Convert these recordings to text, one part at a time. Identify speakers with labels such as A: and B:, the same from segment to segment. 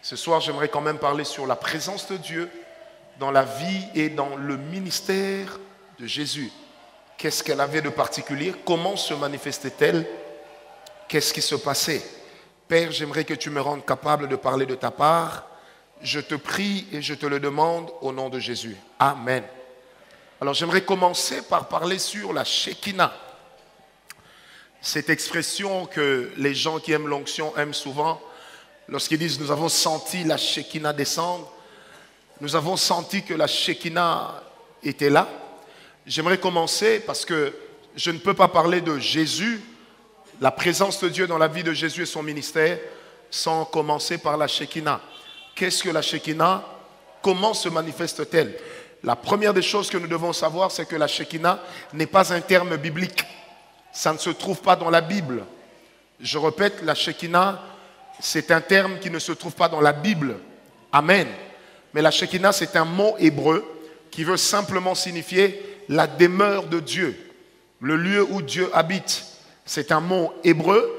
A: Ce soir, j'aimerais quand même parler sur la présence de Dieu dans la vie et dans le ministère de Jésus. Qu'est-ce qu'elle avait de particulier? Comment se manifestait-elle? Qu'est-ce qui se passait? Père, j'aimerais que tu me rendes capable de parler de ta part. Je te prie et je te le demande au nom de Jésus. Amen. Alors j'aimerais commencer par parler sur la Shekinah. Cette expression que les gens qui aiment l'onction aiment souvent, lorsqu'ils disent nous avons senti la Shekinah descendre, nous avons senti que la Shekinah était là. J'aimerais commencer parce que je ne peux pas parler de Jésus, la présence de Dieu dans la vie de Jésus et son ministère, sans commencer par la Shekinah. Qu'est-ce que la Shekinah? Comment se manifeste-t-elle? La première des choses que nous devons savoir, c'est que la Shekinah n'est pas un terme biblique. Ça ne se trouve pas dans la Bible. Je répète, la Shekinah, c'est un terme qui ne se trouve pas dans la Bible. Amen. Mais la Shekinah, c'est un mot hébreu qui veut simplement signifier la demeure de Dieu, le lieu où Dieu habite. C'est un mot hébreu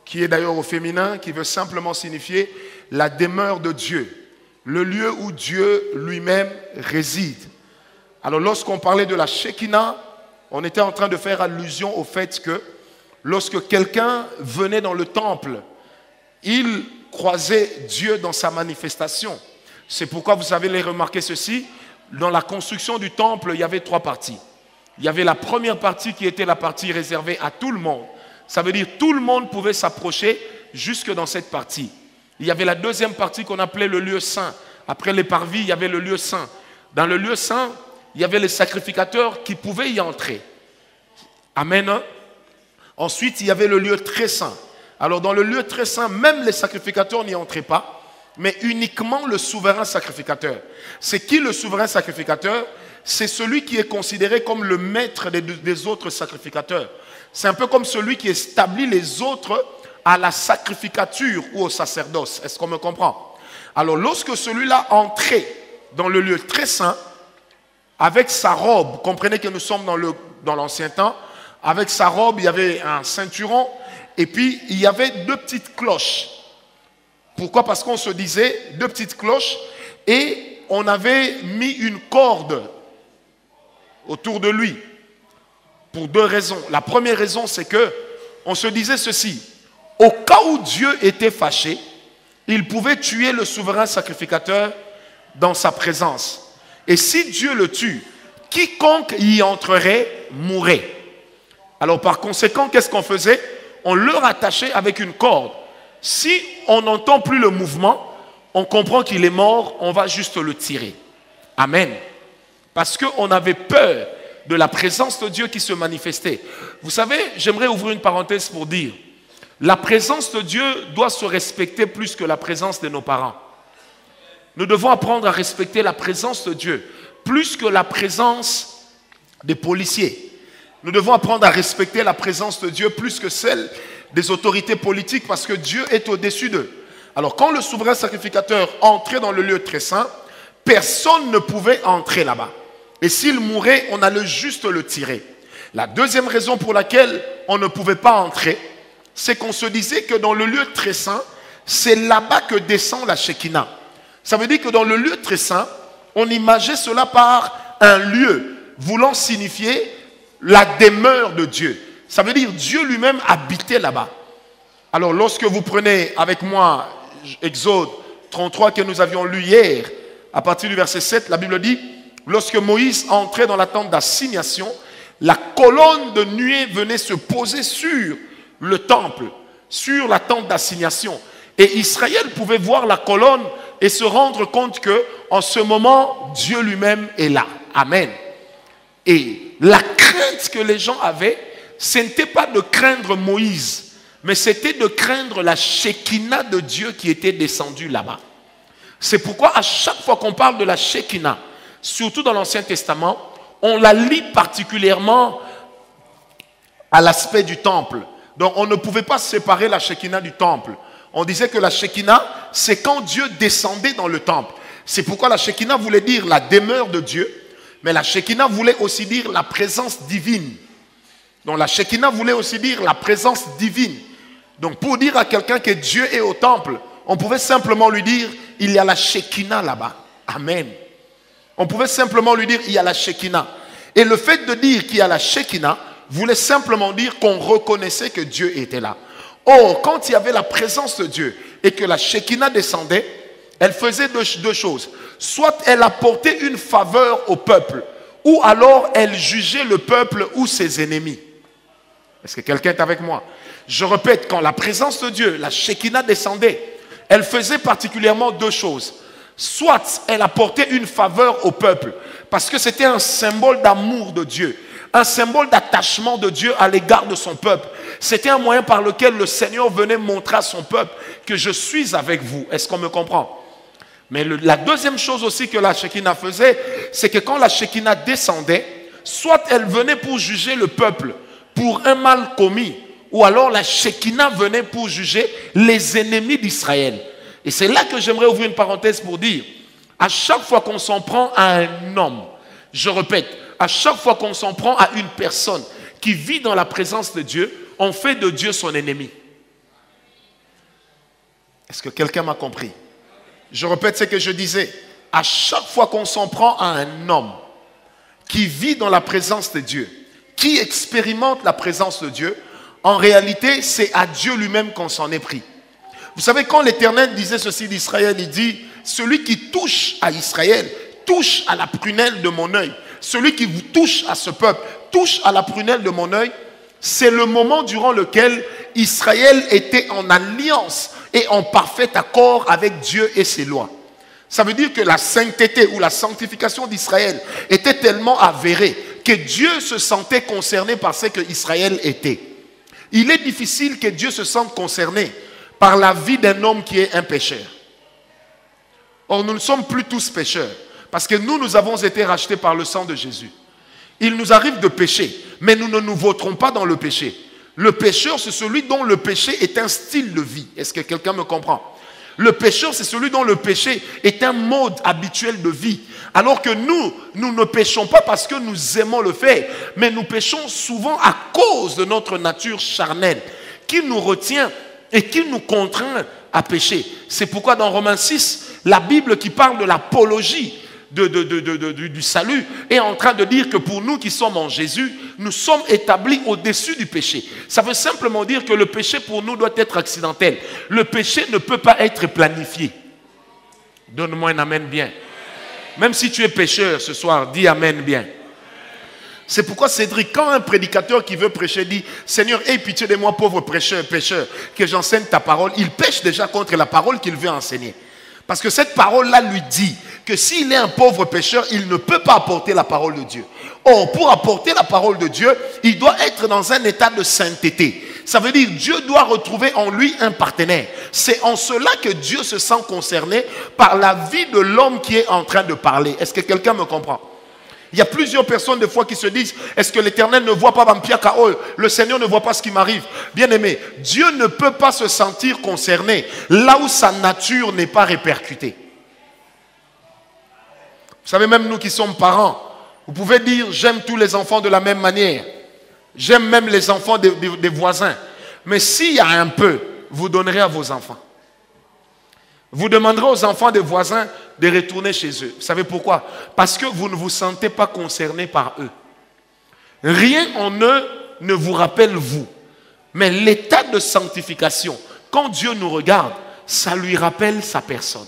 A: qui est d'ailleurs au féminin, qui veut simplement signifier la demeure de Dieu, le lieu où Dieu lui-même réside. Alors lorsqu'on parlait de la Shekinah, on était en train de faire allusion au fait que lorsque quelqu'un venait dans le temple, il croisait Dieu dans sa manifestation. C'est pourquoi vous avez remarqué ceci, dans la construction du temple, il y avait 3 parties. Il y avait la première partie qui était la partie réservée à tout le monde. Ça veut dire que tout le monde pouvait s'approcher jusque dans cette partie. Il y avait la deuxième partie qu'on appelait le lieu saint. Après les parvis, il y avait le lieu saint. Dans le lieu saint, il y avait les sacrificateurs qui pouvaient y entrer. Amen. Ensuite, il y avait le lieu très saint. Alors dans le lieu très saint, même les sacrificateurs n'y entraient pas, mais uniquement le souverain sacrificateur. C'est qui le souverain sacrificateur? C'est celui qui est considéré comme le maître des autres sacrificateurs. C'est un peu comme celui qui établit les autres à la sacrificature ou au sacerdoce. Est-ce qu'on me comprend? Alors lorsque celui-là entrait dans le lieu très saint, avec sa robe, comprenez que nous sommes dans l'Ancien temps, avec sa robe, il y avait un ceinturon, et puis il y avait 2 petites cloches. Pourquoi? Parce qu'on se disait 2 petites cloches, et on avait mis une corde autour de lui, pour 2 raisons. La première raison, c'est que on se disait ceci: au cas où Dieu était fâché, il pouvait tuer le souverain sacrificateur dans sa présence. Et si Dieu le tue, quiconque y entrerait mourrait. Alors par conséquent, qu'est-ce qu'on faisait? On le rattachait avec une corde. Si on n'entend plus le mouvement, on comprend qu'il est mort, on va juste le tirer. Amen. Parce qu'on avait peur de la présence de Dieu qui se manifestait. Vous savez, j'aimerais ouvrir une parenthèse pour dire, la présence de Dieu doit se respecter plus que la présence de nos parents. Nous devons apprendre à respecter la présence de Dieu plus que la présence des policiers. Nous devons apprendre à respecter la présence de Dieu plus que celle des autorités politiques parce que Dieu est au-dessus d'eux. Alors quand le souverain sacrificateur entrait dans le lieu très saint, personne ne pouvait entrer là-bas. Et s'il mourait, on allait juste le tirer. La deuxième raison pour laquelle on ne pouvait pas entrer, c'est qu'on se disait que dans le lieu très saint, c'est là-bas que descend la Shekinah. Ça veut dire que dans le lieu très saint, on imageait cela par un lieu voulant signifier la demeure de Dieu. Ça veut dire Dieu lui-même habitait là-bas. Alors lorsque vous prenez avec moi Exode 33 que nous avions lu hier, à partir du verset 7, la Bible dit, lorsque Moïse entrait dans la tente d'assignation, la colonne de nuée venait se poser sur le temple, sur la tente d'assignation. Et Israël pouvait voir la colonne et se rendre compte que en ce moment, Dieu lui-même est là. Amen. Et la crainte que les gens avaient, ce n'était pas de craindre Moïse, mais c'était de craindre la Shekinah de Dieu qui était descendue là-bas. C'est pourquoi à chaque fois qu'on parle de la Shekinah, surtout dans l'Ancien Testament, on la lie particulièrement à l'aspect du temple. Donc on ne pouvait pas séparer la Shekinah du temple. On disait que la Shekinah, c'est quand Dieu descendait dans le temple. C'est pourquoi la Shekinah voulait dire la demeure de Dieu, mais la Shekinah voulait aussi dire la présence divine. Donc la Shekinah voulait aussi dire la présence divine. Donc pour dire à quelqu'un que Dieu est au temple, On pouvait simplement lui dire, il y a la Shekinah là-bas. Amen. On pouvait simplement lui dire, il y a la Shekinah. Et le fait de dire qu'il y a la Shekinah voulait simplement dire qu'on reconnaissait que Dieu était là. Or, quand il y avait la présence de Dieu et que la Shekinah descendait, elle faisait deux choses. Soit elle apportait une faveur au peuple, ou alors elle jugeait le peuple ou ses ennemis. Est-ce que quelqu'un est avec moi? Je répète, quand la présence de Dieu, la Shekinah descendait, elle faisait particulièrement deux choses. Soit elle apportait une faveur au peuple, parce que c'était un symbole d'amour de Dieu, un symbole d'attachement de Dieu à l'égard de son peuple. C'était un moyen par lequel le Seigneur venait montrer à son peuple que je suis avec vous. Est-ce qu'on me comprend? Mais la deuxième chose aussi que la Shekinah faisait, c'est que quand la Shekinah descendait, soit elle venait pour juger le peuple pour un mal commis, ou alors la Shekinah venait pour juger les ennemis d'Israël. Et c'est là que j'aimerais ouvrir une parenthèse pour dire, à chaque fois qu'on s'en prend à un homme, je répète, à chaque fois qu'on s'en prend à une personne qui vit dans la présence de Dieu, on fait de Dieu son ennemi. Est-ce que quelqu'un m'a compris? Je répète ce que je disais. À chaque fois qu'on s'en prend à un homme qui vit dans la présence de Dieu, qui expérimente la présence de Dieu, en réalité, c'est à Dieu lui-même qu'on s'en est pris. Vous savez, quand l'Éternel disait ceci d'Israël, il dit, celui qui touche à Israël, touche à la prunelle de mon œil. Celui qui vous touche à ce peuple, touche à la prunelle de mon œil. C'est le moment durant lequel Israël était en alliance et en parfait accord avec Dieu et ses lois. Ça veut dire que la sainteté ou la sanctification d'Israël était tellement avérée que Dieu se sentait concerné par ce que Israël était. Il est difficile que Dieu se sente concerné par la vie d'un homme qui est un pécheur. Or, nous ne sommes plus tous pécheurs, parce que nous avons été rachetés par le sang de Jésus. Il nous arrive de pécher, mais nous ne nous vautrons pas dans le péché. Le pécheur, c'est celui dont le péché est un style de vie. Est-ce que quelqu'un me comprend? Le pécheur, c'est celui dont le péché est un mode habituel de vie. Alors que nous ne péchons pas parce que nous aimons le faire, mais nous péchons souvent à cause de notre nature charnelle, qui nous retient et qui nous contraint à pécher. C'est pourquoi dans Romains 6, la Bible qui parle de l'apologie du salut est en train de dire que pour nous qui sommes en Jésus, nous sommes établis au-dessus du péché. Ça veut simplement dire que le péché pour nous doit être accidentel. Le péché ne peut pas être planifié. Donne-moi un amen bien. Même si tu es pécheur ce soir, dis amen bien. C'est pourquoi Cédric, quand un prédicateur qui veut prêcher dit « Seigneur, aie pitié de moi, pauvre pécheur, que j'enseigne ta parole », il pêche déjà contre la parole qu'il veut enseigner. Parce que cette parole-là lui dit que s'il est un pauvre pécheur, il ne peut pas apporter la parole de Dieu. Or, pour apporter la parole de Dieu, il doit être dans un état de sainteté. Ça veut dire que Dieu doit retrouver en lui un partenaire. C'est en cela que Dieu se sent concerné par la vie de l'homme qui est en train de parler. Est-ce que quelqu'un me comprend? Il y a plusieurs personnes des fois qui se disent, est-ce que l'Éternel ne voit pas Bampia Kao? Le Seigneur ne voit pas ce qui m'arrive. Bien aimé, Dieu ne peut pas se sentir concerné là où sa nature n'est pas répercutée. Vous savez, même nous qui sommes parents, vous pouvez dire, j'aime tous les enfants de la même manière. J'aime même les enfants des voisins. Mais s'il y a un peu, vous donnerez à vos enfants. Vous demanderez aux enfants des voisins de retourner chez eux. Vous savez pourquoi? Parce que vous ne vous sentez pas concerné par eux. Rien en eux ne vous rappelle vous. Mais l'état de sanctification, quand Dieu nous regarde, ça lui rappelle sa personne.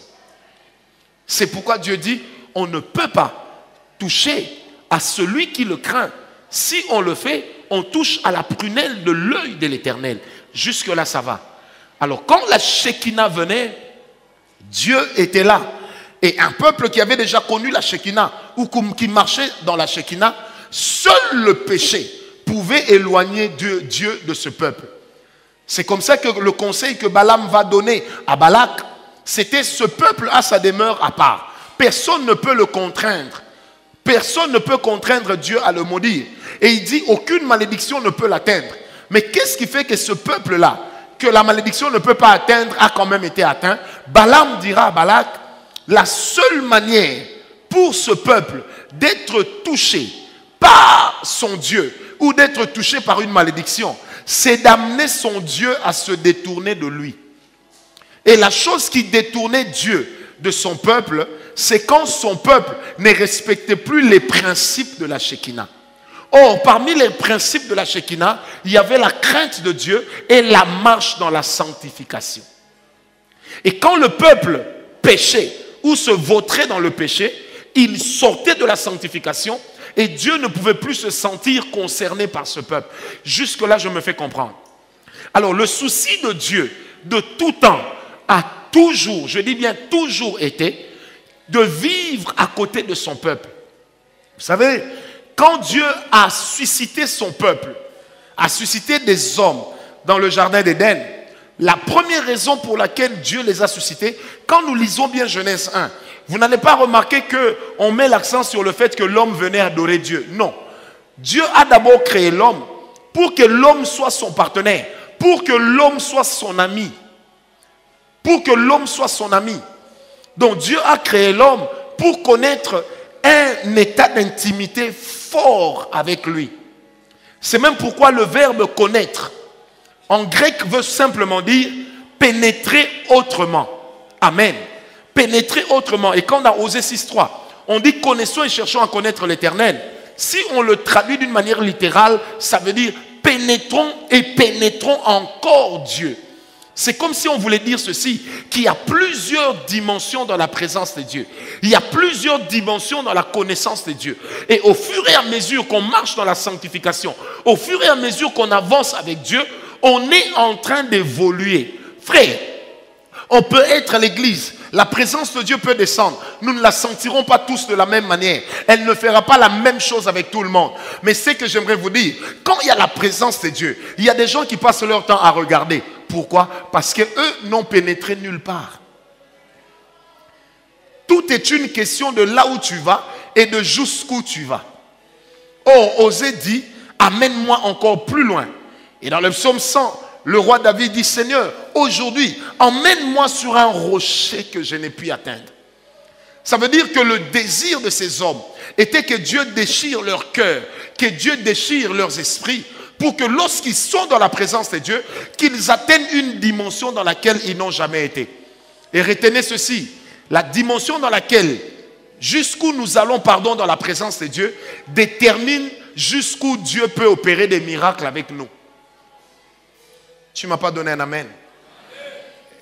A: C'est pourquoi Dieu dit, on ne peut pas toucher à celui qui le craint. Si on le fait, on touche à la prunelle de l'œil de l'Éternel. Jusque-là, ça va. Alors, quand la Shekinah venait, Dieu était là. Et un peuple qui avait déjà connu la Shekinah, ou qui marchait dans la Shekinah, seul le péché pouvait éloigner Dieu de ce peuple. C'est comme ça que le conseil que Balaam va donner à Balak, c'était ce peuple a sa demeure à part. Personne ne peut le contraindre. Personne ne peut contraindre Dieu à le maudire. Et il dit, aucune malédiction ne peut l'atteindre. Mais qu'est-ce qui fait que ce peuple-là, que la malédiction ne peut pas atteindre, a quand même été atteint? Balaam dira à Balak, la seule manière pour ce peuple d'être touché par son Dieu ou d'être touché par une malédiction, c'est d'amener son Dieu à se détourner de lui. Et la chose qui détournait Dieu de son peuple, c'est quand son peuple ne respectait plus les principes de la Shekinah. Or, parmi les principes de la Shekinah, il y avait la crainte de Dieu et la marche dans la sanctification. Et quand le peuple péchait ou se vautrait dans le péché, il sortait de la sanctification et Dieu ne pouvait plus se sentir concerné par ce peuple. Jusque-là, je me fais comprendre. Alors, le souci de Dieu, de tout temps, a toujours, je dis bien toujours été, de vivre à côté de son peuple. Vous savez, quand Dieu a suscité son peuple, a suscité des hommes dans le jardin d'Éden, la première raison pour laquelle Dieu les a suscités, quand nous lisons bien Genèse 1, vous n'allez pas remarquer qu'on met l'accent sur le fait que l'homme venait adorer Dieu. Non. Dieu a d'abord créé l'homme pour que l'homme soit son partenaire, pour que l'homme soit son ami. Pour que l'homme soit son ami. Donc Dieu a créé l'homme pour connaître un état d'intimité fort avec lui. C'est même pourquoi le verbe connaître en grec veut simplement dire pénétrer autrement. Amen. Pénétrer autrement. Et quand on a Osée 6.3, on dit connaissons et cherchons à connaître l'Éternel. Si on le traduit d'une manière littérale, ça veut dire pénétrons et pénétrons encore Dieu. C'est comme si on voulait dire ceci, qu'il y a plusieurs dimensions dans la présence de Dieu. Il y a plusieurs dimensions dans la connaissance de Dieu. Et au fur et à mesure qu'on marche dans la sanctification, au fur et à mesure qu'on avance avec Dieu, on est en train d'évoluer. Frère, on peut être à l'église, la présence de Dieu peut descendre. Nous ne la sentirons pas tous de la même manière. Elle ne fera pas la même chose avec tout le monde. Mais ce que j'aimerais vous dire, quand il y a la présence de Dieu, il y a des gens qui passent leur temps à regarder. Pourquoi? Parce qu'eux n'ont pénétré nulle part. Tout est une question de là où tu vas et de jusqu'où tu vas. Or, Osée dit, amène-moi encore plus loin. Et dans le psaume 100, le roi David dit, Seigneur, aujourd'hui, emmène-moi sur un rocher que je n'ai pu atteindre. Ça veut dire que le désir de ces hommes était que Dieu déchire leur cœur, que Dieu déchire leurs esprits, pour que lorsqu'ils sont dans la présence de Dieu, qu'ils atteignent une dimension dans laquelle ils n'ont jamais été. Et retenez ceci, la dimension dans laquelle, jusqu'où nous allons, dans la présence de Dieu, détermine jusqu'où Dieu peut opérer des miracles avec nous. Tu ne m'as pas donné un amen.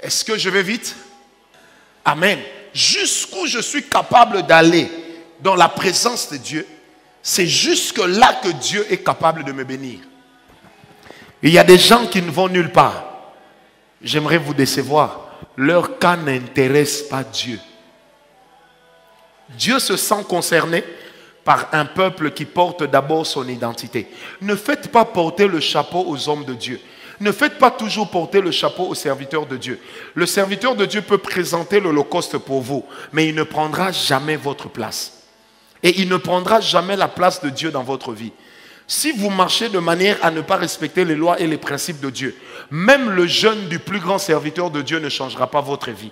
A: Est-ce que je vais vite? Amen. Jusqu'où je suis capable d'aller dans la présence de Dieu, c'est jusque là que Dieu est capable de me bénir. Il y a des gens qui ne vont nulle part. J'aimerais vous décevoir. Leur cas n'intéresse pas Dieu. Dieu se sent concerné par un peuple qui porte d'abord son identité. Ne faites pas porter le chapeau aux hommes de Dieu. Ne faites pas toujours porter le chapeau aux serviteurs de Dieu. Le serviteur de Dieu peut présenter l'holocauste pour vous, mais il ne prendra jamais votre place. Et il ne prendra jamais la place de Dieu dans votre vie. Si vous marchez de manière à ne pas respecter les lois et les principes de Dieu, même le jeûne du plus grand serviteur de Dieu ne changera pas votre vie.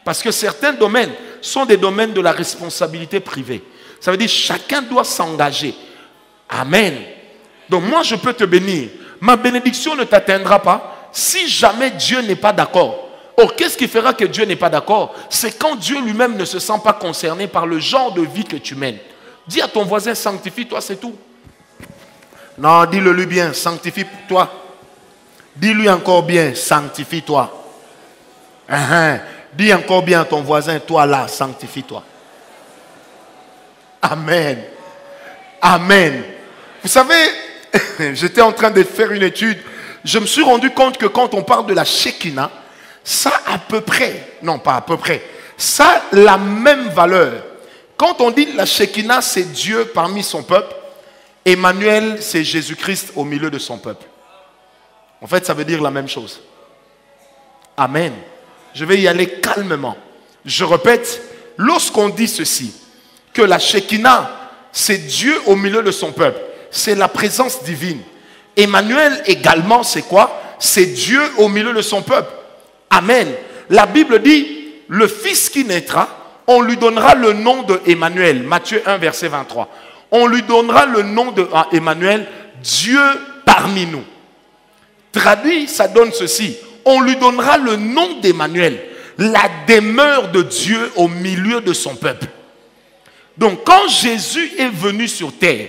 A: Parce que certains domaines sont des domaines de la responsabilité privée. Ça veut dire que chacun doit s'engager. Amen. Donc moi je peux te bénir. Ma bénédiction ne t'atteindra pas si jamais Dieu n'est pas d'accord. Or, qu'est-ce qui fera que Dieu n'est pas d'accord? C'est quand Dieu lui-même ne se sent pas concerné par le genre de vie que tu mènes. Dis à ton voisin, sanctifie-toi, c'est tout. Non, dis-le lui bien, sanctifie-toi. Dis-lui encore bien, sanctifie-toi. Dis encore bien à ton voisin, toi là, sanctifie-toi. Amen. Amen. Vous savez, j'étais en train de faire une étude. Je me suis rendu compte que quand on parle de la Shekinah, ça à peu près, non pas à peu près, ça a la même valeur. Quand on dit la Shekinah, c'est Dieu parmi son peuple. Emmanuel, c'est Jésus-Christ au milieu de son peuple. En fait, ça veut dire la même chose. Amen. Je vais y aller calmement. Je répète, lorsqu'on dit ceci, que la Shekinah, c'est Dieu au milieu de son peuple, c'est la présence divine. Emmanuel également, c'est quoi? C'est Dieu au milieu de son peuple. Amen. La Bible dit, le fils qui naîtra, on lui donnera le nom de Emmanuel. Matthieu 1, verset 23. On lui donnera le nom de Emmanuel, Dieu parmi nous. Traduit, ça donne ceci. on lui donnera le nom d'Emmanuel, la demeure de Dieu au milieu de son peuple. Donc quand Jésus est venu sur terre,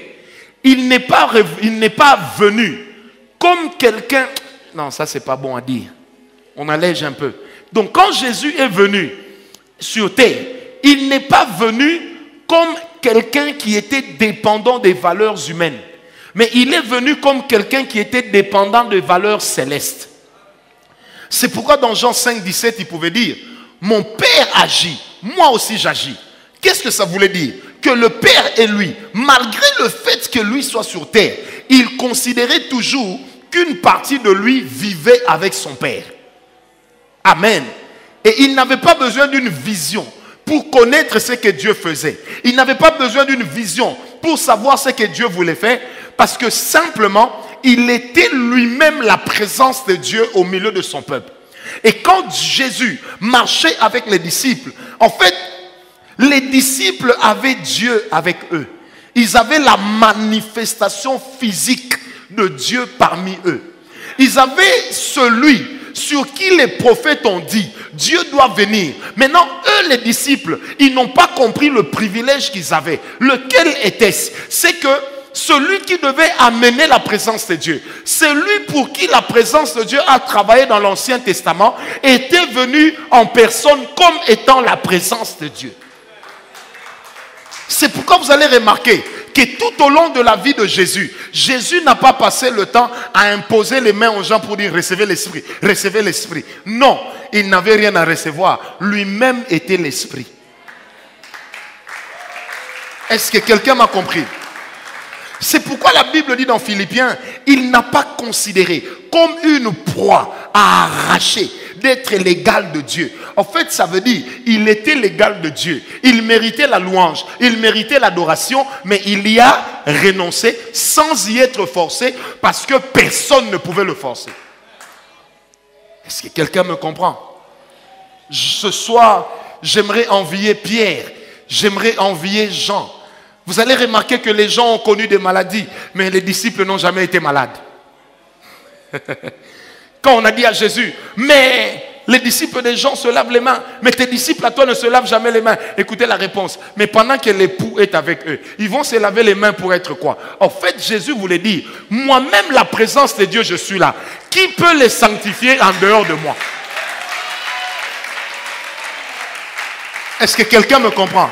A: il n'est pas venu comme quelqu'un... Non, ça c'est pas bon à dire. On allège un peu. Donc quand Jésus est venu sur terre, il n'est pas venu comme quelqu'un qui était dépendant des valeurs humaines. Mais il est venu comme quelqu'un qui était dépendant des valeurs célestes. C'est pourquoi dans Jean 5, 17, il pouvait dire, mon Père agit, moi aussi j'agis. Qu'est-ce que ça voulait dire? Que le Père et lui, malgré le fait que lui soit sur terre, il considérait toujours qu'une partie de lui vivait avec son Père. Amen. Et il n'avait pas besoin d'une vision pour connaître ce que Dieu faisait. Il n'avait pas besoin d'une vision pour savoir ce que Dieu voulait faire, parce que simplement, il était lui-même la présence de Dieu au milieu de son peuple. Et quand Jésus marchait avec les disciples, en fait, les disciples avaient Dieu avec eux. Ils avaient la manifestation physique de Dieu parmi eux. Ils avaient celui sur qui les prophètes ont dit, Dieu doit venir. Maintenant, eux, les disciples, ils n'ont pas compris le privilège qu'ils avaient. Lequel était-ce? C'est que celui qui devait amener la présence de Dieu, celui pour qui la présence de Dieu a travaillé dans l'Ancien Testament, était venu en personne comme étant la présence de Dieu. C'est pourquoi vous allez remarquer que tout au long de la vie de Jésus, Jésus n'a pas passé le temps à imposer les mains aux gens pour dire recevez l'Esprit, recevez l'Esprit. Non, il n'avait rien à recevoir. Lui-même était l'Esprit. Est-ce que quelqu'un m'a compris? C'est pourquoi la Bible dit dans Philippiens, il n'a pas considéré comme une proie à arracher d'être l'égal de Dieu. En fait, ça veut dire, il était l'égal de Dieu. Il méritait la louange, il méritait l'adoration, mais il y a renoncé sans y être forcé parce que personne ne pouvait le forcer. Est-ce que quelqu'un me comprend? Ce soir, j'aimerais envier Pierre, j'aimerais envier Jean. Vous allez remarquer que les gens ont connu des maladies, mais les disciples n'ont jamais été malades. Quand on a dit à Jésus, mais les disciples des gens se lavent les mains, mais tes disciples à toi ne se lavent jamais les mains. Écoutez la réponse. Mais pendant que l'époux est avec eux, ils vont se laver les mains pour être quoi? En fait, Jésus voulait dire, moi-même la présence de Dieu, je suis là. Qui peut les sanctifier en dehors de moi? Est-ce que quelqu'un me comprend?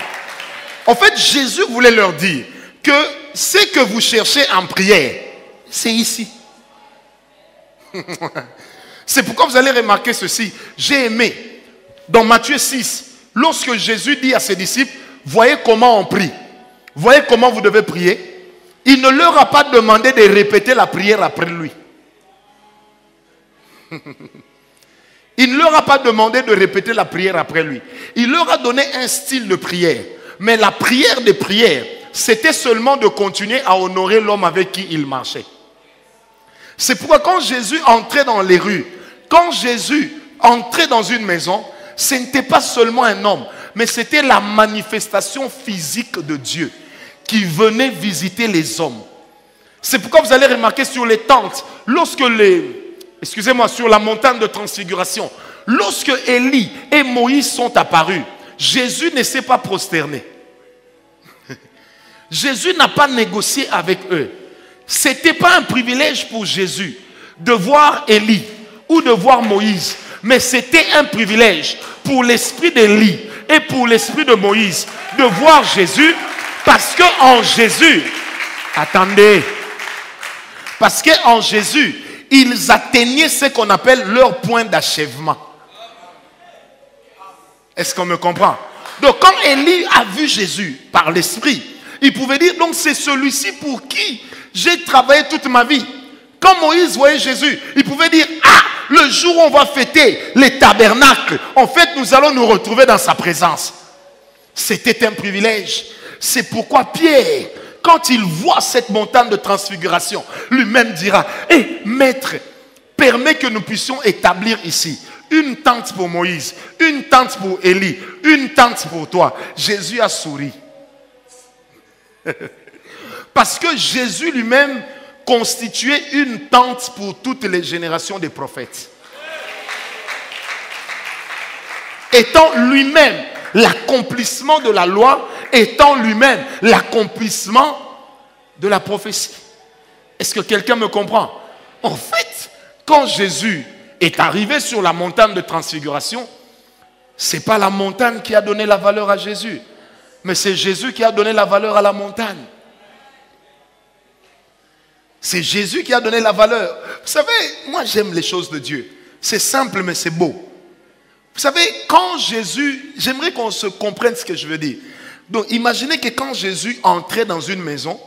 A: En fait, Jésus voulait leur dire que ce que vous cherchez en prière, c'est ici. C'est pourquoi vous allez remarquer ceci. J'ai aimé, dans Matthieu 6, lorsque Jésus dit à ses disciples, voyez comment on prie. Voyez comment vous devez prier. Il ne leur a pas demandé de répéter la prière après lui. Il ne leur a pas demandé de répéter la prière après lui. Il leur a donné un style de prière. Mais la prière des prières, c'était seulement de continuer à honorer l'homme avec qui il marchait. C'est pourquoi quand Jésus entrait dans les rues, quand Jésus entrait dans une maison, ce n'était pas seulement un homme, mais c'était la manifestation physique de Dieu qui venait visiter les hommes. C'est pourquoi vous allez remarquer sur les tentes, sur la montagne de transfiguration, lorsque Élie et Moïse sont apparus, Jésus ne s'est pas prosterné. Jésus n'a pas négocié avec eux. Ce n'était pas un privilège pour Jésus de voir Élie ou de voir Moïse. Mais c'était un privilège pour l'esprit d'Élie et pour l'esprit de Moïse de voir Jésus. Parce qu'en Jésus, attendez, parce qu'en Jésus, ils atteignaient ce qu'on appelle leur point d'achèvement. Est-ce qu'on me comprend? Donc quand Élie a vu Jésus par l'esprit, il pouvait dire, donc c'est celui-ci pour qui j'ai travaillé toute ma vie. Quand Moïse voyait Jésus, il pouvait dire, ah, le jour où on va fêter les tabernacles, en fait nous allons nous retrouver dans sa présence. C'était un privilège. C'est pourquoi Pierre, quand il voit cette montagne de transfiguration, lui-même dira, hé, maître, permets que nous puissions établir ici une tente pour Moïse, une tente pour Élie, une tente pour toi. Jésus a souri. Parce que Jésus lui-même constituait une tente pour toutes les générations des prophètes. étant lui-même l'accomplissement de la loi, étant lui-même l'accomplissement de la prophétie. Est-ce que quelqu'un me comprend? En fait, quand Jésus est arrivé sur la montagne de transfiguration, ce n'est pas la montagne qui a donné la valeur à Jésus, mais c'est Jésus qui a donné la valeur à la montagne. C'est Jésus qui a donné la valeur. Vous savez, moi j'aime les choses de Dieu. C'est simple mais c'est beau. Vous savez, quand Jésus, j'aimerais qu'on se comprenne ce que je veux dire. Donc imaginez que quand Jésus entrait dans une maison,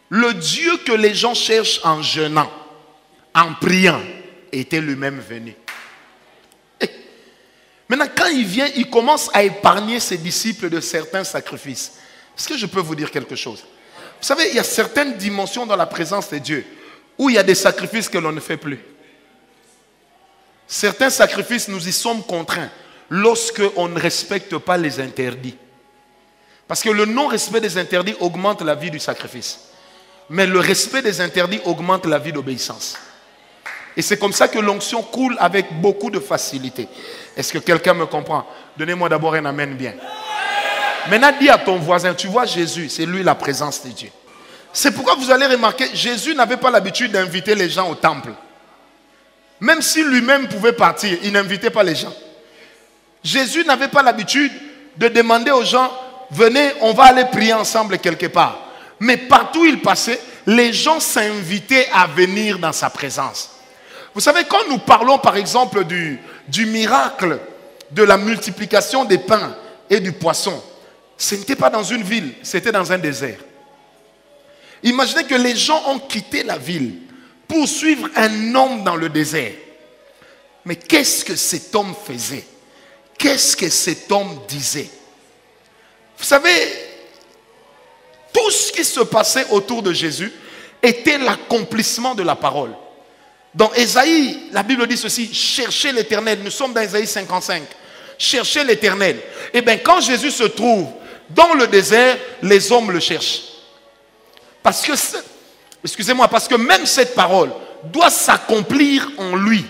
A: le Dieu que les gens cherchent en jeûnant, en priant, était lui-même venu. Et maintenant, quand il vient, il commence à épargner ses disciples de certains sacrifices. Est-ce que je peux vous dire quelque chose? Vous savez, il y a certaines dimensions dans la présence de Dieu où il y a des sacrifices que l'on ne fait plus. Certains sacrifices, nous y sommes contraints lorsque on ne respecte pas les interdits. Parce que le non-respect des interdits augmente la vie du sacrifice. Mais le respect des interdits augmente la vie d'obéissance. Et c'est comme ça que l'onction coule avec beaucoup de facilité. Est-ce que quelqu'un me comprend? Donnez-moi d'abord un amen bien. Maintenant, dis à ton voisin, tu vois Jésus, c'est lui la présence de Dieu. C'est pourquoi vous allez remarquer, Jésus n'avait pas l'habitude d'inviter les gens au temple. Même si lui-même pouvait partir, il n'invitait pas les gens. Jésus n'avait pas l'habitude de demander aux gens, venez, on va aller prier ensemble quelque part. Mais partout où il passait, les gens s'invitaient à venir dans sa présence. Vous savez, quand nous parlons par exemple du miracle de la multiplication des pains et du poisson, ce n'était pas dans une ville, c'était dans un désert. Imaginez que les gens ont quitté la ville pour suivre un homme dans le désert. Mais qu'est-ce que cet homme faisait? Qu'est-ce que cet homme disait? Vous savez, tout ce qui se passait autour de Jésus était l'accomplissement de la parole. Dans Ésaïe, la Bible dit ceci, cherchez l'Éternel. Nous sommes dans Ésaïe 55. Cherchez l'Éternel. Et bien quand Jésus se trouve dans le désert, les hommes le cherchent. Parce que, excusez-moi, parce que même cette parole doit s'accomplir en lui.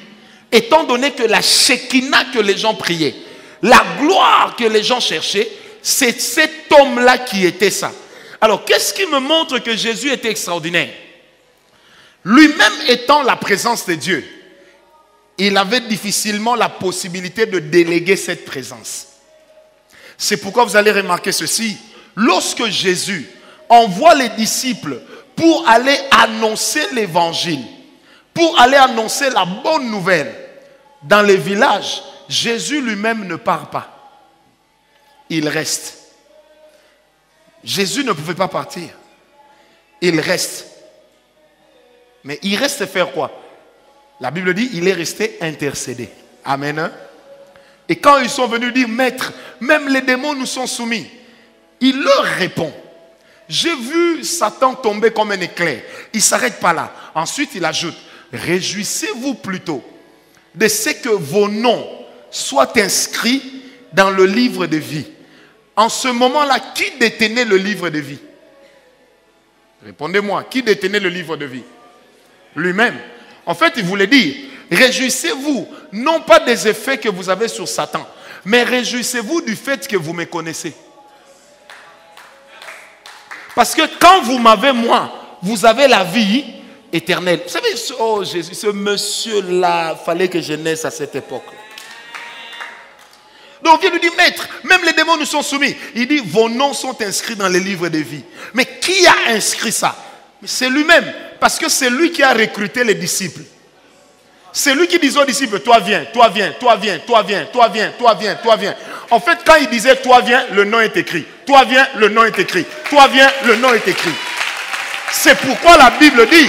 A: Étant donné que la Shekinah que les gens priaient, la gloire que les gens cherchaient, c'est cet homme-là qui était ça. Alors, qu'est-ce qui me montre que Jésus était extraordinaire? Lui-même étant la présence de Dieu, il avait difficilement la possibilité de déléguer cette présence. C'est pourquoi vous allez remarquer ceci. Lorsque Jésus envoie les disciples pour aller annoncer l'évangile, pour aller annoncer la bonne nouvelle dans les villages, Jésus lui-même ne part pas. Il reste. Jésus ne pouvait pas partir. Il reste. Mais il reste faire quoi? La Bible dit, il est resté intercédé. Amen. Et quand ils sont venus dire, Maître, même les démons nous sont soumis, il leur répond, j'ai vu Satan tomber comme un éclair. Il ne s'arrête pas là. Ensuite, il ajoute, réjouissez-vous plutôt de ce que vos noms soient inscrits dans le livre de vie. En ce moment-là, qui détenait le livre de vie? Répondez-moi, qui détenait le livre de vie? Lui-même. En fait, il voulait dire, réjouissez-vous, non pas des effets que vous avez sur Satan, mais réjouissez-vous du fait que vous me connaissez. Parce que quand vous m'avez moi, vous avez la vie éternelle. Vous savez, oh Jésus, ce monsieur-là, il fallait que je naisse à cette époque. Donc il lui dit, Maître, même les démons nous sont soumis. Il dit, vos noms sont inscrits dans les livres de vie. Mais qui a inscrit ça? C'est lui-même. Parce que c'est lui qui a recruté les disciples. C'est lui qui disait aux disciples, toi viens, toi viens, toi viens, toi viens, toi viens, toi viens, toi viens. En fait, quand il disait, toi viens, le nom est écrit. Toi viens, le nom est écrit. Toi viens, le nom est écrit. C'est pourquoi la Bible dit,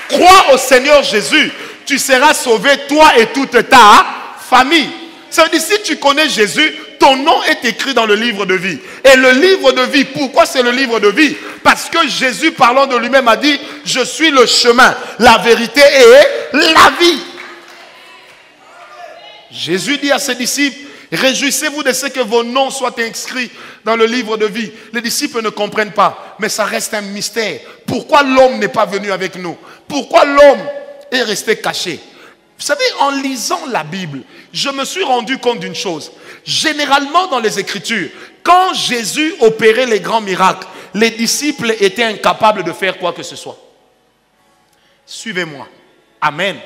A: crois au Seigneur Jésus, tu seras sauvé, toi et toute ta famille. Ça veut dire, si tu connais Jésus, ton nom est écrit dans le livre de vie. Et le livre de vie, pourquoi c'est le livre de vie? Parce que Jésus, parlant de lui-même, a dit, je suis le chemin, la vérité et la vie. Jésus dit à ses disciples, réjouissez-vous de ce que vos noms soient inscrits dans le livre de vie. Les disciples ne comprennent pas, mais ça reste un mystère. Pourquoi l'homme n'est pas venu avec nous? Pourquoi l'homme est resté caché? Vous savez, en lisant la Bible, je me suis rendu compte d'une chose. Généralement dans les Écritures, quand Jésus opérait les grands miracles, les disciples étaient incapables de faire quoi que ce soit. Suivez-moi. Amen.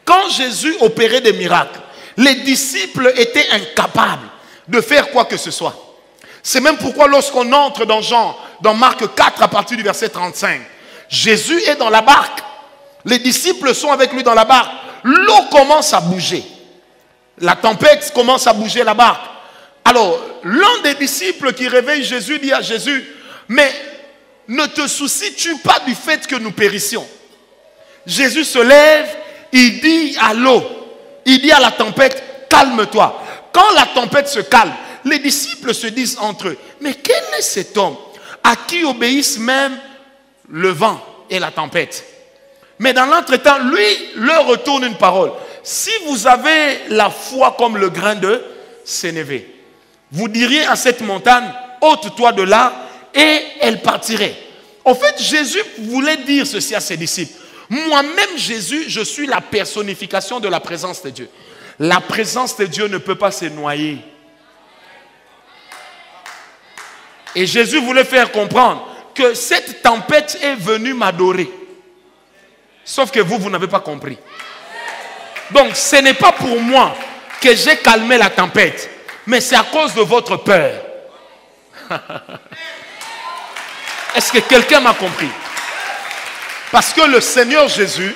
A: Quand Jésus opérait des miracles, les disciples étaient incapables de faire quoi que ce soit. C'est même pourquoi lorsqu'on entre dans Marc 4 à partir du verset 35, Jésus est dans la barque. Les disciples sont avec lui dans la barque. L'eau commence à bouger. La tempête commence à bouger la barque. Alors, l'un des disciples qui réveille Jésus dit à Jésus, mais ne te soucies-tu pas du fait que nous périssions? Jésus se lève, il dit à l'eau, il dit à la tempête, calme-toi. Quand la tempête se calme, les disciples se disent entre eux, mais quel est cet homme à qui obéissent même le vent et la tempête? Mais dans l'entretemps, lui leur retourne une parole. Si vous avez la foi comme le grain de sénévé, vous diriez à cette montagne, ôte-toi de là, et elle partirait. En fait, Jésus voulait dire ceci à ses disciples. Moi-même, Jésus, je suis la personnification de la présence de Dieu. La présence de Dieu ne peut pas se noyer. Et Jésus voulait faire comprendre que cette tempête est venue m'adorer. Sauf que vous n'avez pas compris. Donc, ce n'est pas pour moi que j'ai calmé la tempête, mais c'est à cause de votre peur. Est-ce que quelqu'un m'a compris? Parce que le Seigneur Jésus,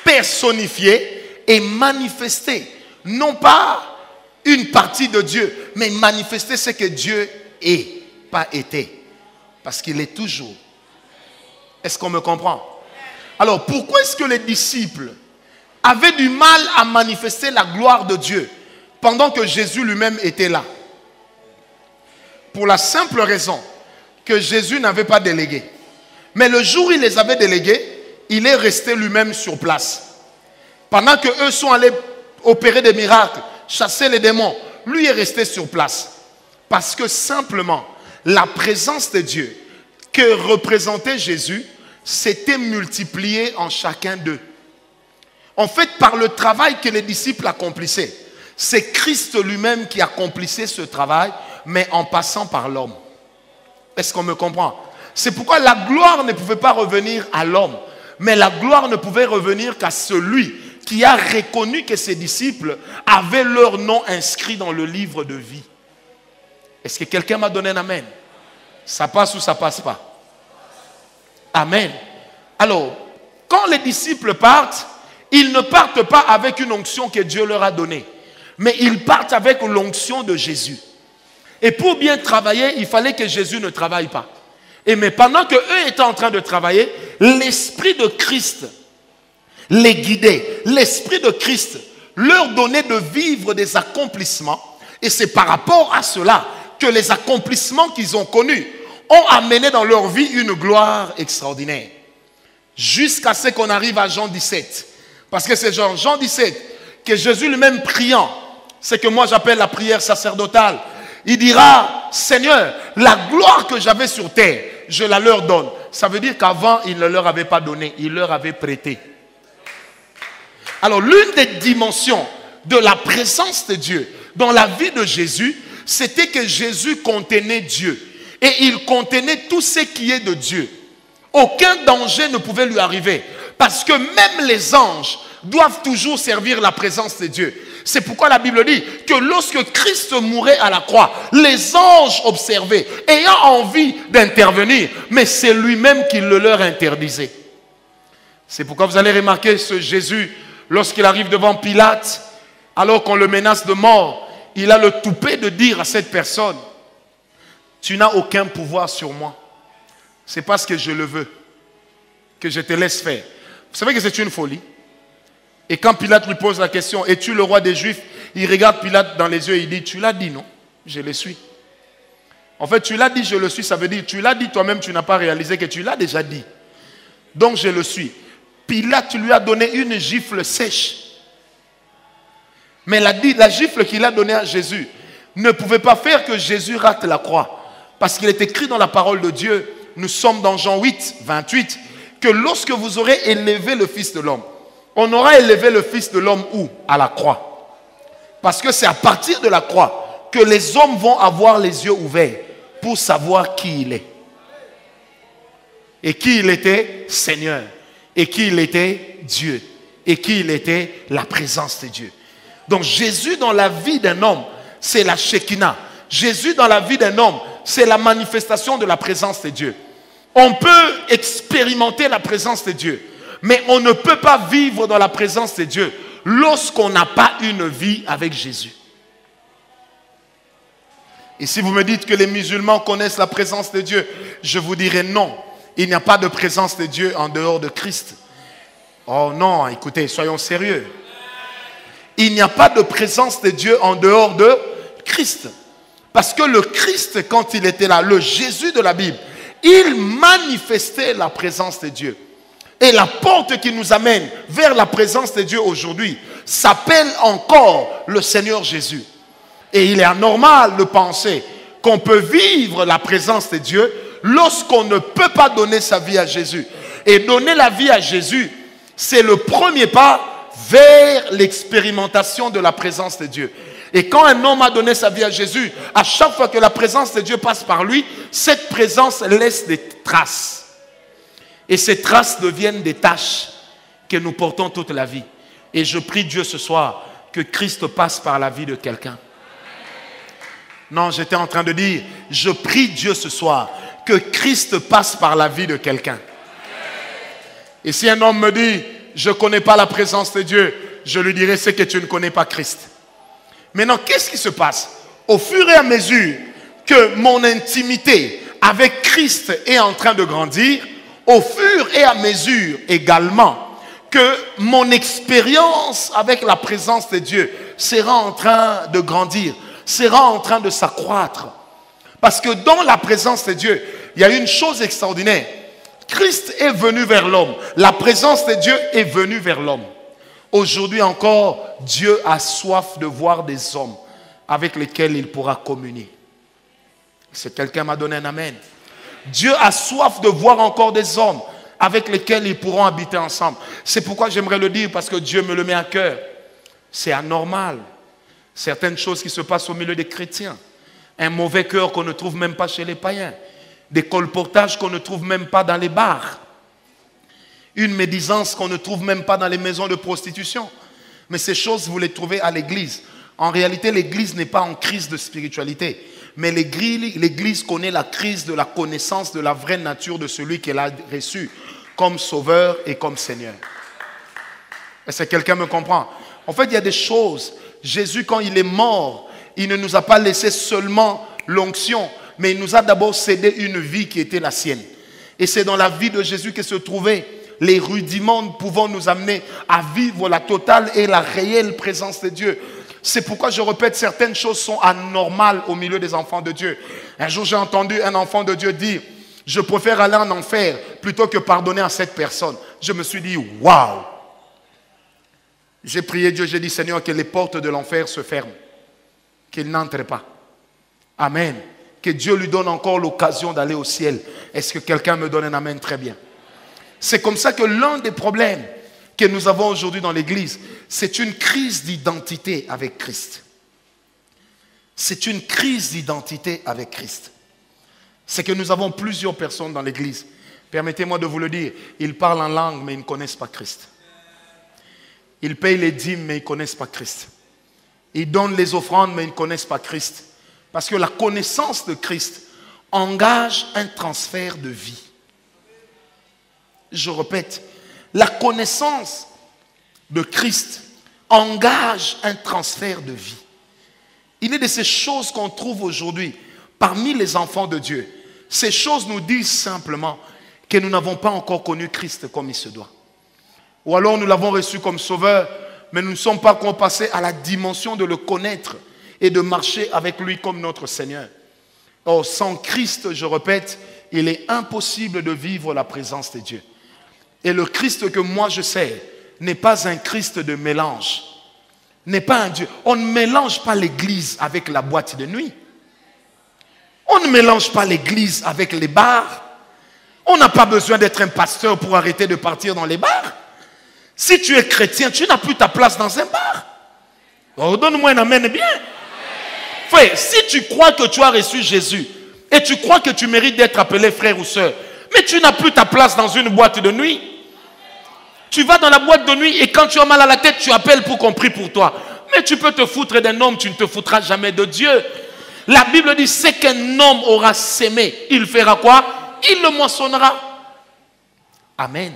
A: personnifié et manifesté, non pas une partie de Dieu, mais manifesté ce que Dieu est, pas été. Parce qu'il est toujours. Est-ce qu'on me comprend? Alors, pourquoi est-ce que les disciples avaient du mal à manifester la gloire de Dieu pendant que Jésus lui-même était là? Pour la simple raison que Jésus n'avait pas délégué. Mais le jour où il les avait délégués, il est resté lui-même sur place. Pendant qu'eux sont allés opérer des miracles, chasser les démons, lui est resté sur place. Parce que simplement, la présence de Dieu que représentait Jésus s'était multipliée en chacun d'eux. En fait, par le travail que les disciples accomplissaient, c'est Christ lui-même qui accomplissait ce travail, mais en passant par l'homme. Est-ce qu'on me comprend? C'est pourquoi la gloire ne pouvait pas revenir à l'homme, mais la gloire ne pouvait revenir qu'à celui qui a reconnu que ses disciples avaient leur nom inscrit dans le livre de vie. Est-ce que quelqu'un m'a donné un amen? Ça passe ou ça passe pas? Amen. Alors, quand les disciples partent, ils ne partent pas avec une onction que Dieu leur a donnée, mais ils partent avec l'onction de Jésus. Et pour bien travailler, il fallait que Jésus ne travaille pas. Mais pendant qu'eux étaient en train de travailler, l'Esprit de Christ les guidait. L'Esprit de Christ leur donnait de vivre des accomplissements. Et c'est par rapport à cela que les accomplissements qu'ils ont connus ont amené dans leur vie une gloire extraordinaire. Jusqu'à ce qu'on arrive à Jean 17. Parce que c'est Jean 17 que Jésus lui-même priant, c'est que moi j'appelle la prière sacerdotale. Il dira, Seigneur, la gloire que j'avais sur terre, je la leur donne. Ça veut dire qu'avant, il ne leur avait pas donné, il leur avait prêté. Alors, l'une des dimensions de la présence de Dieu dans la vie de Jésus, c'était que Jésus contenait Dieu. Et il contenait tout ce qui est de Dieu. Aucun danger ne pouvait lui arriver. Parce que même les anges doivent toujours servir la présence de Dieu. C'est pourquoi la Bible dit que lorsque Christ mourait à la croix, les anges observaient, ayant envie d'intervenir, mais c'est lui-même qui le leur interdisait. C'est pourquoi vous allez remarquer ce Jésus, lorsqu'il arrive devant Pilate, alors qu'on le menace de mort, il a le toupet de dire à cette personne, tu n'as aucun pouvoir sur moi. C'est parce que je le veux que je te laisse faire. Vous savez que c'est une folie. Et quand Pilate lui pose la question, es-tu le roi des Juifs? Il regarde Pilate dans les yeux et il dit, tu l'as dit, non? Je le suis. En fait, tu l'as dit, je le suis, ça veut dire, tu l'as dit toi-même, tu n'as pas réalisé que tu l'as déjà dit. Donc je le suis. Pilate lui a donné une gifle sèche. Mais la gifle qu'il a donnée à Jésus ne pouvait pas faire que Jésus rate la croix. Parce qu'il est écrit dans la parole de Dieu, nous sommes dans Jean 8, 28, que lorsque vous aurez élevé le Fils de l'homme, On aura élevé le Fils de l'homme où? À la croix. Parce que c'est à partir de la croix que les hommes vont avoir les yeux ouverts pour savoir qui il est. Et qui il était? Seigneur. Et qui il était? Dieu. Et qui il était? La présence de Dieu. Donc Jésus dans la vie d'un homme, c'est la Shekinah. Jésus dans la vie d'un homme, c'est la manifestation de la présence de Dieu. On peut expérimenter la présence de Dieu, mais on ne peut pas vivre dans la présence de Dieu lorsqu'on n'a pas une vie avec Jésus. Et si vous me dites que les musulmans connaissent la présence de Dieu, je vous dirai non. Il n'y a pas de présence de Dieu en dehors de Christ. Oh non, écoutez, soyons sérieux. Il n'y a pas de présence de Dieu en dehors de Christ. Parce que le Christ, quand il était là, le Jésus de la Bible, il manifestait la présence de Dieu. Et la porte qui nous amène vers la présence de Dieu aujourd'hui s'appelle encore le Seigneur Jésus. Et il est anormal de penser qu'on peut vivre la présence de Dieu lorsqu'on ne peut pas donner sa vie à Jésus. Et donner la vie à Jésus, c'est le premier pas vers l'expérimentation de la présence de Dieu. Et quand un homme a donné sa vie à Jésus, à chaque fois que la présence de Dieu passe par lui, cette présence laisse des traces. Et ces traces deviennent des taches que nous portons toute la vie. Et je prie Dieu ce soir que Christ passe par la vie de quelqu'un. Non, j'étais en train de dire, je prie Dieu ce soir que Christ passe par la vie de quelqu'un. Et si un homme me dit, je ne connais pas la présence de Dieu, je lui dirai, c'est que tu ne connais pas Christ. Maintenant, qu'est-ce qui se passe? Au fur et à mesure que mon intimité avec Christ est en train de grandir, au fur et à mesure également que mon expérience avec la présence de Dieu sera en train de grandir, sera en train de s'accroître. Parce que dans la présence de Dieu, il y a une chose extraordinaire. Christ est venu vers l'homme. La présence de Dieu est venue vers l'homme. Aujourd'hui encore, Dieu a soif de voir des hommes avec lesquels il pourra communier. Si quelqu'un m'a donné un amen. Dieu a soif de voir encore des hommes avec lesquels ils pourront habiter ensemble. C'est pourquoi j'aimerais le dire, parce que Dieu me le met à cœur. C'est anormal. Certaines choses qui se passent au milieu des chrétiens. Un mauvais cœur qu'on ne trouve même pas chez les païens. Des colportages qu'on ne trouve même pas dans les bars. Une médisance qu'on ne trouve même pas dans les maisons de prostitution. Mais ces choses, vous les trouvez à l'église. En réalité, l'église n'est pas en crise de spiritualité. Mais l'église connaît la crise de la connaissance de la vraie nature de celui qu'elle a reçu comme sauveur et comme Seigneur. Est-ce que quelqu'un me comprend? En fait, il y a des choses. Jésus, quand il est mort, il ne nous a pas laissé seulement l'onction, mais il nous a d'abord cédé une vie qui était la sienne. Et c'est dans la vie de Jésus que se trouvaient les rudiments pouvant nous amener à vivre la totale et la réelle présence de Dieu. C'est pourquoi je répète, certaines choses sont anormales au milieu des enfants de Dieu. Un jour, j'ai entendu un enfant de Dieu dire, je préfère aller en enfer plutôt que pardonner à cette personne. Je me suis dit, waouh! J'ai prié Dieu, j'ai dit, Seigneur, que les portes de l'enfer se ferment, qu'il n'entre pas. Amen. Que Dieu lui donne encore l'occasion d'aller au ciel. Est-ce que quelqu'un me donne un amen? Très bien. C'est comme ça que l'un des problèmes que nous avons aujourd'hui dans l'église, c'est une crise d'identité avec Christ. C'est une crise d'identité avec Christ. C'est que nous avons plusieurs personnes dans l'église. Permettez-moi de vous le dire, ils parlent en langue mais ils ne connaissent pas Christ. Ils payent les dîmes mais ils ne connaissent pas Christ. Ils donnent les offrandes mais ils ne connaissent pas Christ. Parce que la connaissance de Christ engage un transfert de vie. Je répète, la connaissance de Christ engage un transfert de vie. Il est de ces choses qu'on trouve aujourd'hui parmi les enfants de Dieu. Ces choses nous disent simplement que nous n'avons pas encore connu Christ comme il se doit. Ou alors nous l'avons reçu comme sauveur, mais nous ne sommes pas encore passés à la dimension de le connaître et de marcher avec lui comme notre Seigneur. Or, sans Christ, je répète, il est impossible de vivre la présence de Dieu. Et le Christ que moi je sais n'est pas un Christ de mélange. N'est pas un Dieu. On ne mélange pas l'église avec la boîte de nuit. On ne mélange pas l'église avec les bars. On n'a pas besoin d'être un pasteur pour arrêter de partir dans les bars. Si tu es chrétien, tu n'as plus ta place dans un bar. Oh, donne-moi un amen bien. Frère, si tu crois que tu as reçu Jésus et tu crois que tu mérites d'être appelé frère ou soeur, mais tu n'as plus ta place dans une boîte de nuit. Tu vas dans la boîte de nuit et quand tu as mal à la tête, tu appelles pour qu'on prie pour toi. Mais tu peux te foutre d'un homme, tu ne te foutras jamais de Dieu. La Bible dit, c'est qu'un homme aura sémé, il fera quoi? Il le moissonnera. Amen.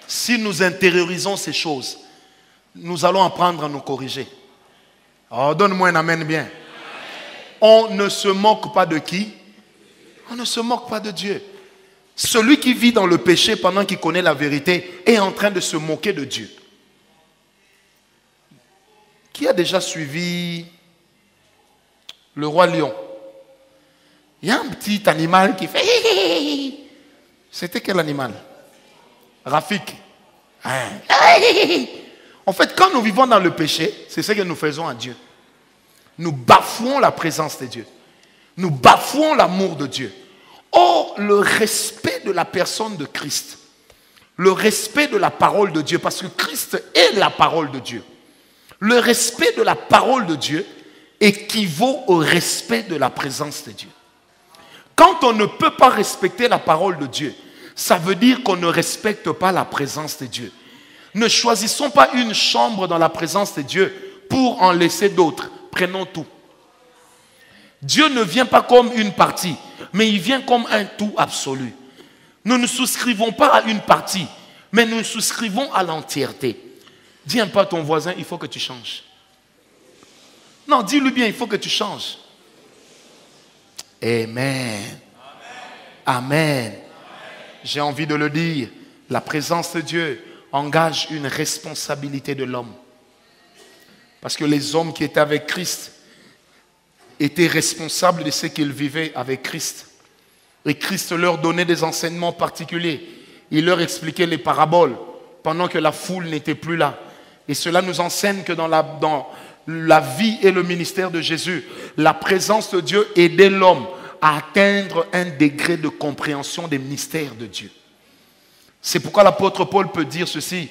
A: Si nous intériorisons ces choses, nous allons apprendre à nous corriger. Oh, donne-moi un amen bien. On ne se moque pas de qui? On ne se moque pas de Dieu. Celui qui vit dans le péché pendant qu'il connaît la vérité est en train de se moquer de Dieu. Qui a déjà suivi le roi lion? Il y a un petit animal qui fait... C'était quel animal? Rafik. En fait, quand nous vivons dans le péché, c'est ce que nous faisons à Dieu. Nous bafouons la présence de Dieu. Nous bafouons l'amour de Dieu. Or, le respect de la personne de Christ, le respect de la parole de Dieu, parce que Christ est la parole de Dieu. Le respect de la parole de Dieu équivaut au respect de la présence de Dieu. Quand on ne peut pas respecter la parole de Dieu, ça veut dire qu'on ne respecte pas la présence de Dieu. Ne choisissons pas une chambre dans la présence de Dieu pour en laisser d'autres. Prenons tout. Dieu ne vient pas comme une partie, mais il vient comme un tout absolu. Nous ne souscrivons pas à une partie, mais nous souscrivons à l'entièreté. Dis un peu à ton voisin, il faut que tu changes. Non, dis-lui bien, il faut que tu changes. Amen. Amen. J'ai envie de le dire, la présence de Dieu engage une responsabilité de l'homme. Parce que les hommes qui étaient avec Christ étaient responsables de ce qu'ils vivaient avec Christ. Et Christ leur donnait des enseignements particuliers. Il leur expliquait les paraboles pendant que la foule n'était plus là. Et cela nous enseigne que dans la vie et le ministère de Jésus, la présence de Dieu aidait l'homme à atteindre un degré de compréhension des mystères de Dieu. C'est pourquoi l'apôtre Paul peut dire ceci,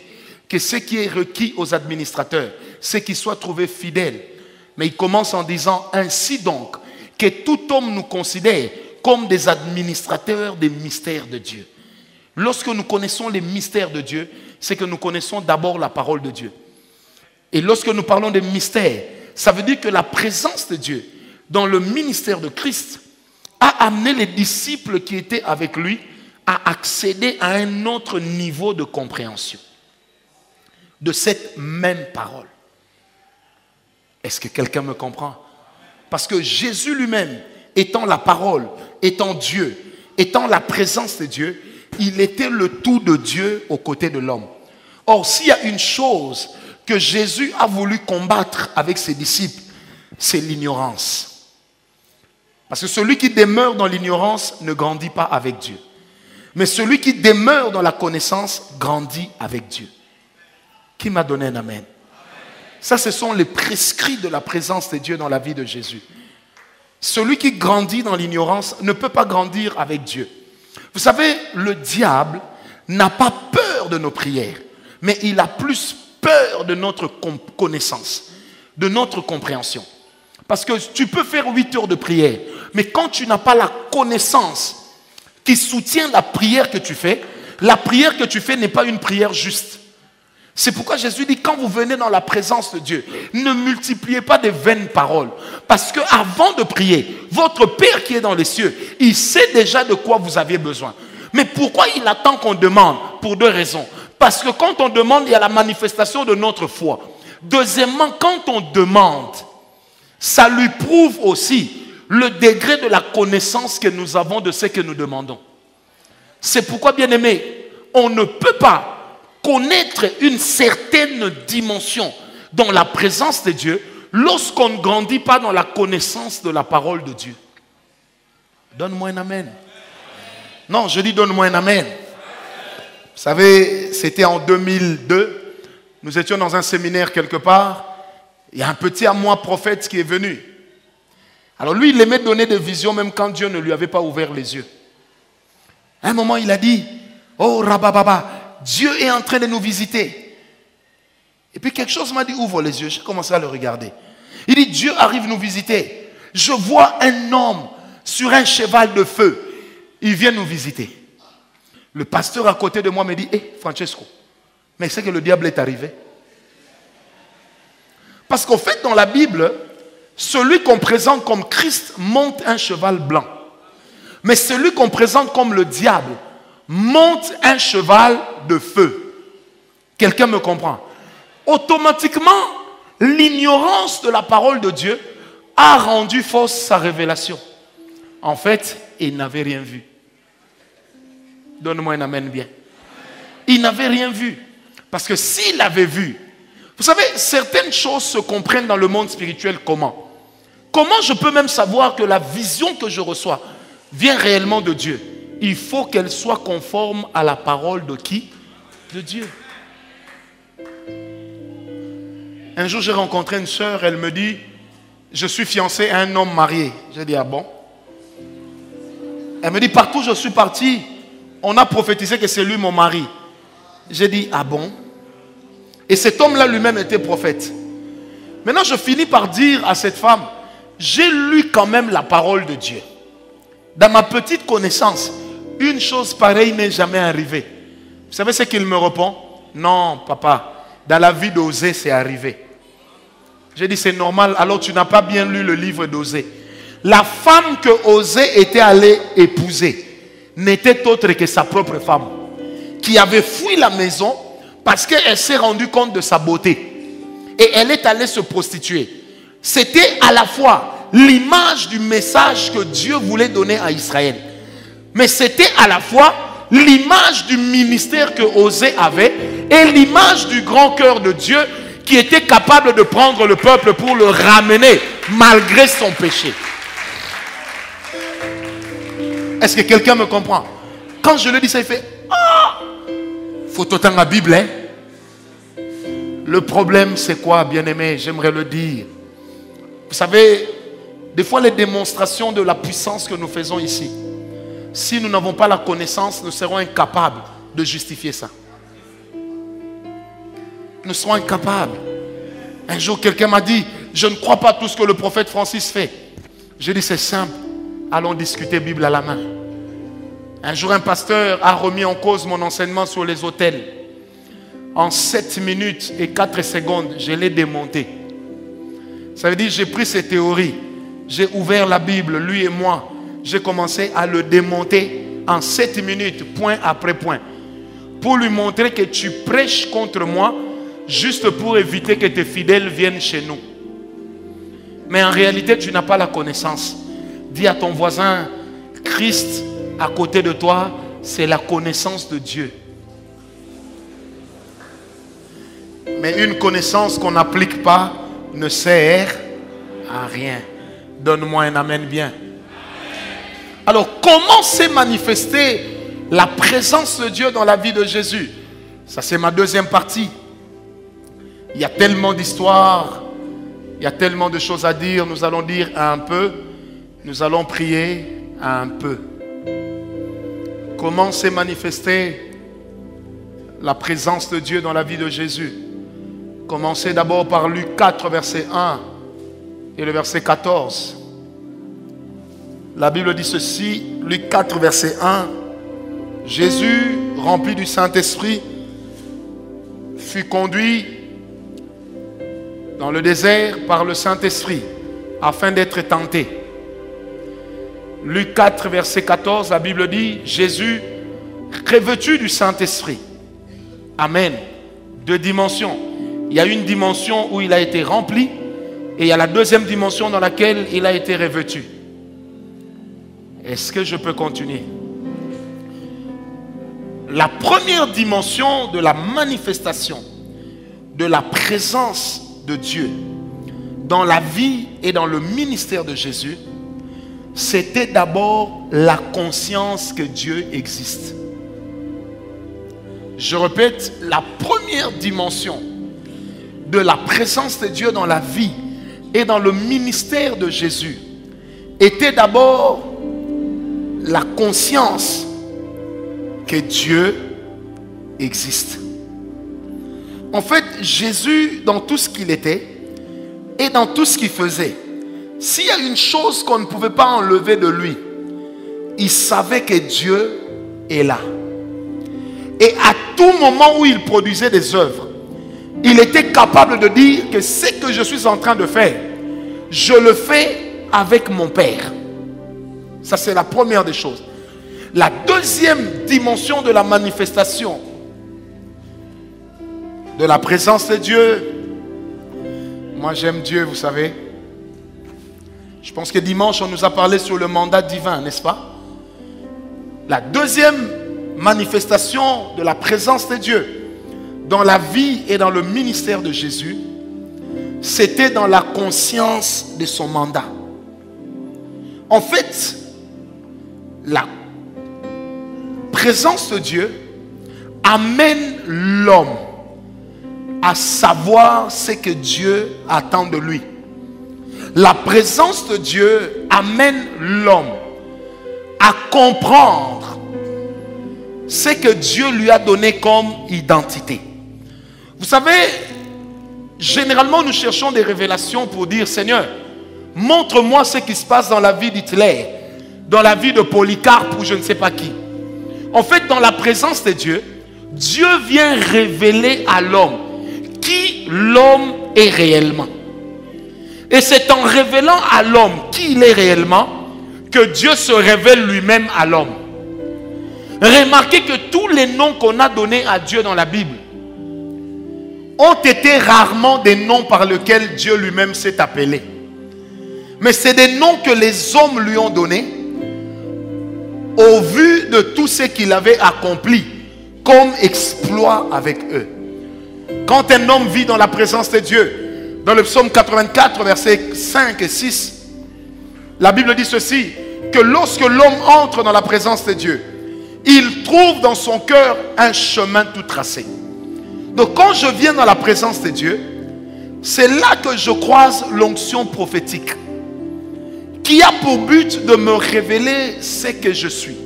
A: que ce qui est requis aux administrateurs, c'est qu'ils soient trouvés fidèles. Mais il commence en disant, ainsi donc, que tout homme nous considère comme des administrateurs des mystères de Dieu. Lorsque nous connaissons les mystères de Dieu, c'est que nous connaissons d'abord la parole de Dieu. Et lorsque nous parlons des mystères, ça veut dire que la présence de Dieu dans le ministère de Christ a amené les disciples qui étaient avec lui à accéder à un autre niveau de compréhension de cette même parole. Est-ce que quelqu'un me comprend? Parce que Jésus lui-même, étant la parole, étant Dieu, étant la présence de Dieu, il était le tout de Dieu aux côtés de l'homme. Or, s'il y a une chose que Jésus a voulu combattre avec ses disciples, c'est l'ignorance. Parce que celui qui demeure dans l'ignorance ne grandit pas avec Dieu. Mais celui qui demeure dans la connaissance grandit avec Dieu. Qui m'a donné un amen? Ça, ce sont les prescrits de la présence de Dieu dans la vie de Jésus. Celui qui grandit dans l'ignorance ne peut pas grandir avec Dieu. Vous savez, le diable n'a pas peur de nos prières, mais il a plus peur de notre connaissance, de notre compréhension. Parce que tu peux faire 8 heures de prière, mais quand tu n'as pas la connaissance qui soutient la prière que tu fais, la prière que tu fais n'est pas une prière juste. C'est pourquoi Jésus dit, quand vous venez dans la présence de Dieu, ne multipliez pas des vaines paroles. Parce qu'avant de prier, votre Père qui est dans les cieux, il sait déjà de quoi vous avez besoin. Mais pourquoi il attend qu'on demande? Pour 2 raisons. Parce que quand on demande, il y a la manifestation de notre foi. Deuxièmement, quand on demande, ça lui prouve aussi le degré de la connaissance que nous avons de ce que nous demandons. C'est pourquoi, bien aimé, on ne peut pas connaître une certaine dimension dans la présence de Dieu lorsqu'on ne grandit pas dans la connaissance de la parole de Dieu. Donne-moi un amen. Non, je dis donne-moi un amen. Vous savez, c'était en 2002. Nous étions dans un séminaire quelque part. Il y a un petit à moi prophète qui est venu. Alors lui, il aimait donner des visions même quand Dieu ne lui avait pas ouvert les yeux. À un moment, il a dit, oh Rabababa, Dieu est en train de nous visiter. Et puis quelque chose m'a dit, ouvre les yeux. J'ai commencé à le regarder. Il dit, Dieu arrive nous visiter. Je vois un homme sur un cheval de feu. Il vient nous visiter. Le pasteur à côté de moi me dit, hé, Francesco, mais c'est que le diable est arrivé. Parce qu'en fait, dans la Bible, celui qu'on présente comme Christ monte un cheval blanc. Mais celui qu'on présente comme le diable monte un cheval de feu. Quelqu'un me comprend? Automatiquement, l'ignorance de la parole de Dieu a rendu fausse sa révélation. En fait, il n'avait rien vu. Donne-moi un amen bien. Il n'avait rien vu. Parce que s'il avait vu, vous savez, certaines choses se comprennent dans le monde spirituel comment? Comment je peux même savoir que la vision que je reçois vient réellement de Dieu? Il faut qu'elle soit conforme à la parole de qui? De Dieu. Un jour, j'ai rencontré une sœur, elle me dit, je suis fiancé à un homme marié. J'ai dit, ah bon? Elle me dit, partout où je suis parti, on a prophétisé que c'est lui mon mari. J'ai dit, ah bon? Et cet homme-là lui-même était prophète. Maintenant, je finis par dire à cette femme, j'ai lu quand même la parole de Dieu. Dans ma petite connaissance, une chose pareille n'est jamais arrivée. Vous savez ce qu'il me répond? Non, papa, dans la vie d'Osée, c'est arrivé. J'ai dit, c'est normal, alors tu n'as pas bien lu le livre d'Osée. La femme que Osée était allé épouser n'était autre que sa propre femme, qui avait fui la maison parce qu'elle s'est rendue compte de sa beauté. Et elle est allée se prostituer. C'était à la fois l'image du message que Dieu voulait donner à Israël. Mais c'était à la fois l'image du ministère que Osée avait et l'image du grand cœur de Dieu qui était capable de prendre le peuple pour le ramener malgré son péché. Est-ce que quelqu'un me comprend? Quand je le dis ça, il fait ah! Faut autant la Bible, hein? Le problème, c'est quoi, bien-aimé? J'aimerais le dire. Vous savez, des fois, les démonstrations de la puissance que nous faisons ici, si nous n'avons pas la connaissance, nous serons incapables de justifier ça. Nous serons incapables. Un jour, quelqu'un m'a dit, je ne crois pas tout ce que le prophète Francis fait. J'ai dit, c'est simple. Allons discuter Bible à la main. Un jour, un pasteur a remis en cause mon enseignement sur les autels. En 7 minutes et 4 secondes, je l'ai démonté. Ça veut dire, j'ai pris ces théories, j'ai ouvert la Bible, lui et moi, j'ai commencé à le démonter en 7 minutes, point après point, pour lui montrer que tu prêches contre moi, juste pour éviter que tes fidèles viennent chez nous. Mais en réalité, tu n'as pas la connaissance. Dis à ton voisin, Christ à côté de toi, c'est la connaissance de Dieu. Mais une connaissance qu'on n'applique pas ne sert à rien. Donne-moi un amen bien. Alors, comment s'est manifestée la présence de Dieu dans la vie de Jésus? Ça, c'est ma deuxième partie. Il y a tellement d'histoires, il y a tellement de choses à dire. Nous allons dire un peu, nous allons prier un peu. Comment s'est manifestée la présence de Dieu dans la vie de Jésus? Commencez d'abord par Luc 4, verset 1 et le verset 14. La Bible dit ceci, Luc 4, verset 1. Jésus, rempli du Saint-Esprit, fut conduit dans le désert par le Saint-Esprit afin d'être tenté. Luc 4, verset 14, la Bible dit, Jésus, revêtu du Saint-Esprit. Amen. Deux dimensions. Il y a une dimension où il a été rempli et il y a la deuxième dimension dans laquelle il a été revêtu. Est-ce que je peux continuer? La première dimension de la manifestation de la présence de Dieu dans la vie et dans le ministère de Jésus, c'était d'abord la conscience que Dieu existe. Je répète, la première dimension de la présence de Dieu dans la vie et dans le ministère de Jésus était d'abord la conscience que Dieu existe. En fait, Jésus, dans tout ce qu'il était et dans tout ce qu'il faisait, s'il y a une chose qu'on ne pouvait pas enlever de lui, il savait que Dieu est là. Et à tout moment où il produisait des œuvres, il était capable de dire que ce que je suis en train de faire, je le fais avec mon Père. Ça, c'est la première des choses. La deuxième dimension de la manifestation de la présence de Dieu. Moi, j'aime Dieu, vous savez. Je pense que dimanche, on nous a parlé sur le mandat divin, n'est-ce pas? La deuxième manifestation de la présence de Dieu dans la vie et dans le ministère de Jésus, c'était dans la conscience de son mandat. En fait, la présence de Dieu amène l'homme à savoir ce que Dieu attend de lui. La présence de Dieu amène l'homme à comprendre ce que Dieu lui a donné comme identité. Vous savez, généralement nous cherchons des révélations pour dire, Seigneur, montre-moi ce qui se passe dans la vie d'Hitler, dans la vie de Polycarpe ou je ne sais pas qui. En fait, dans la présence de Dieu, Dieu vient révéler à l'homme qui l'homme est réellement. Et c'est en révélant à l'homme qui il est réellement que Dieu se révèle lui-même à l'homme. Remarquez que tous les noms qu'on a donnés à Dieu dans la Bible ont été rarement des noms par lesquels Dieu lui-même s'est appelé. Mais c'est des noms que les hommes lui ont donnés au vu de tout ce qu'il avait accompli comme exploit avec eux. Quand un homme vit dans la présence de Dieu, dans le psaume 84, versets 5 et 6, la Bible dit ceci, que lorsque l'homme entre dans la présence de Dieu, il trouve dans son cœur un chemin tout tracé. Donc quand je viens dans la présence de Dieu, c'est là que je croise l'onction prophétique, qui a pour but de me révéler ce que je suis,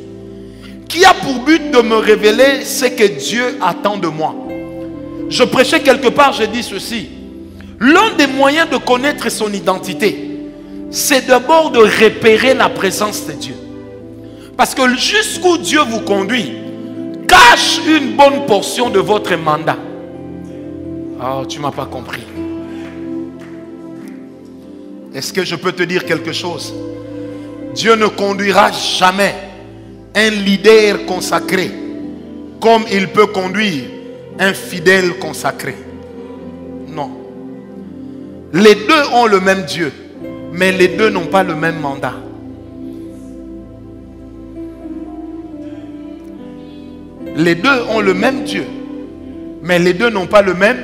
A: qui a pour but de me révéler ce que Dieu attend de moi. Je prêchais quelque part, j'ai dit ceci. L'un des moyens de connaître son identité, c'est d'abord de repérer la présence de Dieu. Parce que jusqu'où Dieu vous conduit, cache une bonne portion de votre mandat. Oh, tu ne m'as pas compris. Est-ce que je peux te dire quelque chose? Dieu ne conduira jamais un leader consacré comme il peut conduire un fidèle consacré. Non. Les deux ont le même Dieu, mais les deux n'ont pas le même mandat. Les deux ont le même Dieu, mais les deux n'ont pas le même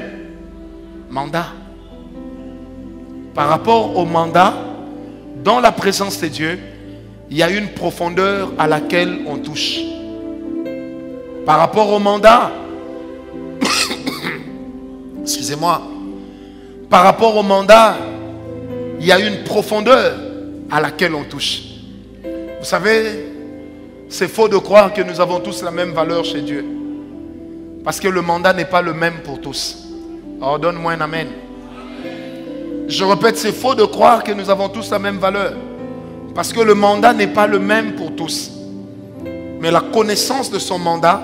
A: mandat. Par rapport au mandat, dans la présence de Dieu, il y a une profondeur à laquelle on touche. Par rapport au mandat, excusez-moi, par rapport au mandat, il y a une profondeur à laquelle on touche. Vous savez, c'est faux de croire que nous avons tous la même valeur chez Dieu. Parce que le mandat n'est pas le même pour tous. Oh, donne-moi un amen. Je répète, c'est faux de croire que nous avons tous la même valeur. Parce que le mandat n'est pas le même pour tous. Mais la connaissance de son mandat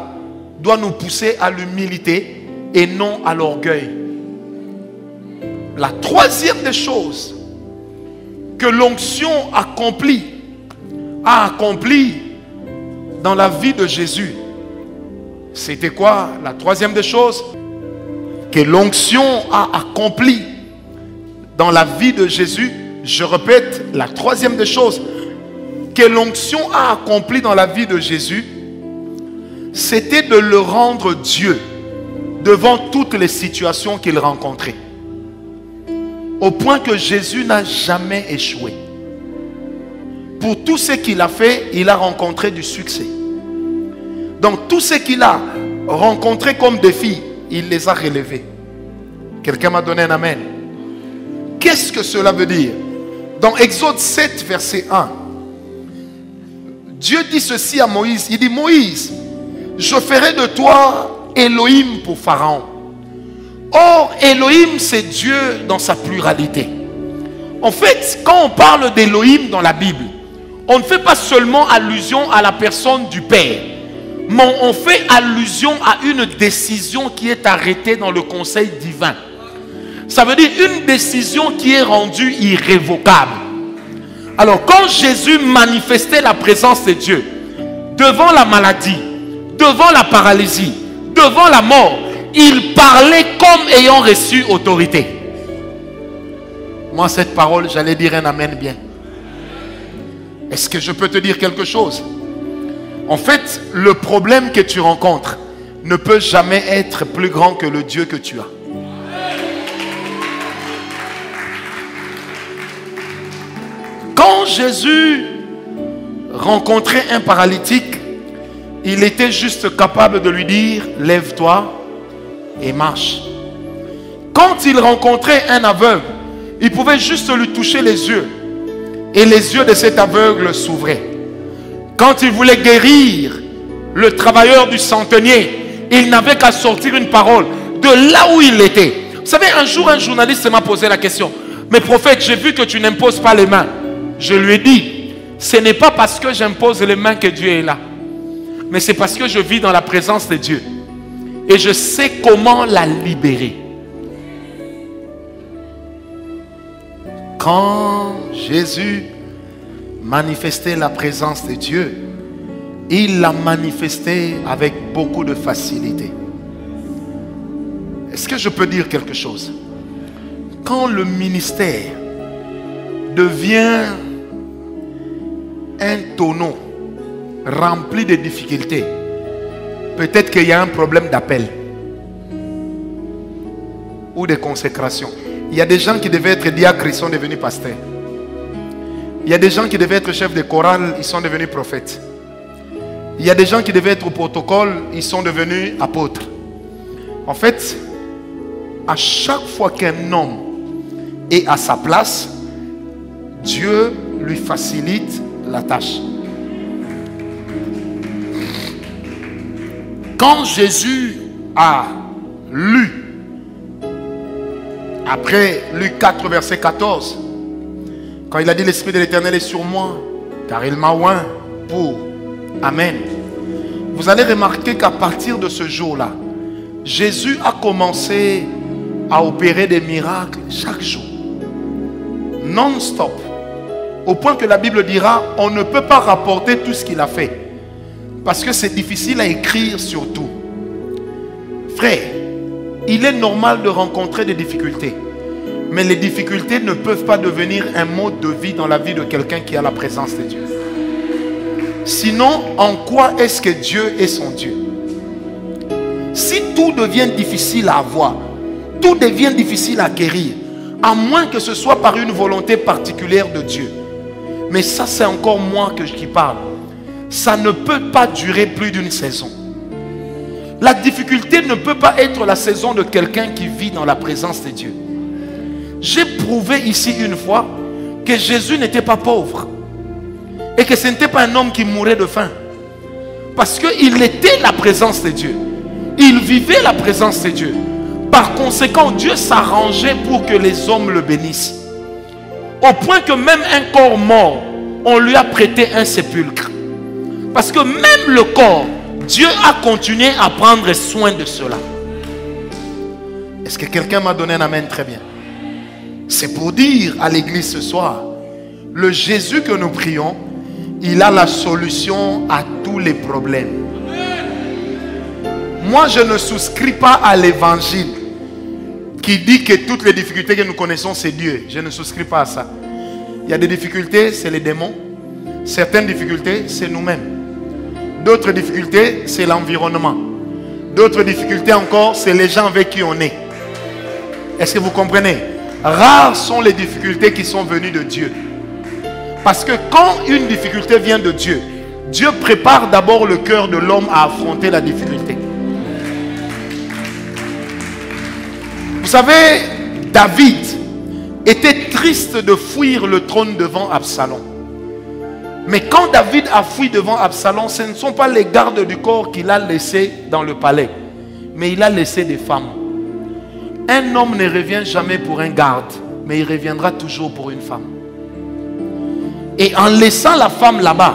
A: doit nous pousser à l'humilité et non à l'orgueil. La troisième des choses que l'onction a accompli dans la vie de Jésus, c'était quoi? La troisième des choses que l'onction a accompli dans la vie de Jésus, je répète, la troisième des choses que l'onction a accompli dans la vie de Jésus, c'était de le rendre Dieu devant toutes les situations qu'il rencontrait. Au point que Jésus n'a jamais échoué. Pour tout ce qu'il a fait, il a rencontré du succès. Donc tout ce qu'il a rencontré comme défis, il les a relevés. Quelqu'un m'a donné un amen. Qu'est-ce que cela veut dire? Dans Exode 7, verset 1, Dieu dit ceci à Moïse. Il dit, Moïse, je ferai de toi Elohim pour Pharaon, Or, Elohim, c'est Dieu dans sa pluralité. En fait, quand on parle d'Elohim dans la Bible, on ne fait pas seulement allusion à la personne du Père, mais on fait allusion à une décision qui est arrêtée dans le conseil divin. Ça veut dire une décision qui est rendue irrévocable. Alors, quand Jésus manifestait la présence de Dieu devant la maladie, devant la paralysie, devant la mort, il parlait comme ayant reçu autorité. Moi, cette parole, j'allais dire un amen bien. Est-ce que je peux te dire quelque chose? En fait, le problème que tu rencontres ne peut jamais être plus grand que le Dieu que tu as. Quand Jésus rencontrait un paralytique, il était juste capable de lui dire « Lève-toi et marche ». Quand il rencontrait un aveugle, il pouvait juste lui toucher les yeux et les yeux de cet aveugle s'ouvraient. Quand il voulait guérir le travailleur du centenier, il n'avait qu'à sortir une parole de là où il était. Vous savez, un jour, un journaliste m'a posé la question « Mais prophète, j'ai vu que tu n'imposes pas les mains. » Je lui ai dit « Ce n'est pas parce que j'impose les mains que Dieu est là. Mais c'est parce que je vis dans la présence de Dieu. Et je sais comment la libérer. » Quand Jésus manifestait la présence de Dieu, il l'a manifesté avec beaucoup de facilité. Est-ce que je peux dire quelque chose? Quand le ministère devient un tonneau rempli de difficultés, peut-être qu'il y a un problème d'appel ou de consécration. Il y a des gens qui devaient être diacres, ils sont devenus pasteurs. Il y a des gens qui devaient être chefs de chorale, ils sont devenus prophètes. Il y a des gens qui devaient être au protocole, ils sont devenus apôtres. En fait, à chaque fois qu'un homme est à sa place, Dieu lui facilite la tâche. Quand Jésus a lu, après Luc 4, verset 14, quand il a dit l'Esprit de l'Éternel est sur moi, car il m'a oint pour Amen. Vous allez remarquer qu'à partir de ce jour-là, Jésus a commencé à opérer des miracles chaque jour, non-stop, au point que la Bible dira, on ne peut pas rapporter tout ce qu'il a fait, parce que c'est difficile à écrire sur tout. Frère, il est normal de rencontrer des difficultés, mais les difficultés ne peuvent pas devenir un mode de vie dans la vie de quelqu'un qui a la présence de Dieu. Sinon, en quoi est-ce que Dieu est son Dieu? Si tout devient difficile à avoir, tout devient difficile à acquérir, à moins que ce soit par une volonté particulière de Dieu. Mais ça, c'est encore moi qui parle. Ça ne peut pas durer plus d'une saison. La difficulté ne peut pas être la saison de quelqu'un qui vit dans la présence de Dieu. J'ai prouvé ici une fois que Jésus n'était pas pauvre. Et que ce n'était pas un homme qui mourait de faim. Parce qu'il était la présence de Dieu. Il vivait la présence de Dieu. Par conséquent, Dieu s'arrangeait pour que les hommes le bénissent. Au point que même un corps mort, on lui a prêté un sépulcre. Parce que même le corps, Dieu a continué à prendre soin de cela. Est-ce que quelqu'un m'a donné un amen très bien? C'est pour dire à l'église ce soir, le Jésus que nous prions, il a la solution à tous les problèmes. Moi, je ne souscris pas à l'évangile qui dit que toutes les difficultés que nous connaissons, c'est Dieu. Je ne souscris pas à ça. Il y a des difficultés, c'est les démons. Certaines difficultés, c'est nous-mêmes. D'autres difficultés, c'est l'environnement. D'autres difficultés encore, c'est les gens avec qui on est. Est-ce que vous comprenez? Rares sont les difficultés qui sont venues de Dieu. Parce que quand une difficulté vient de Dieu, Dieu prépare d'abord le cœur de l'homme à affronter la difficulté. Vous savez, David était triste de fuir le trône devant Absalom. Mais quand David a fui devant Absalom, ce ne sont pas les gardes du corps qu'il a laissés dans le palais, mais il a laissé des femmes. Un homme ne revient jamais pour un garde, mais il reviendra toujours pour une femme. Et en laissant la femme là-bas,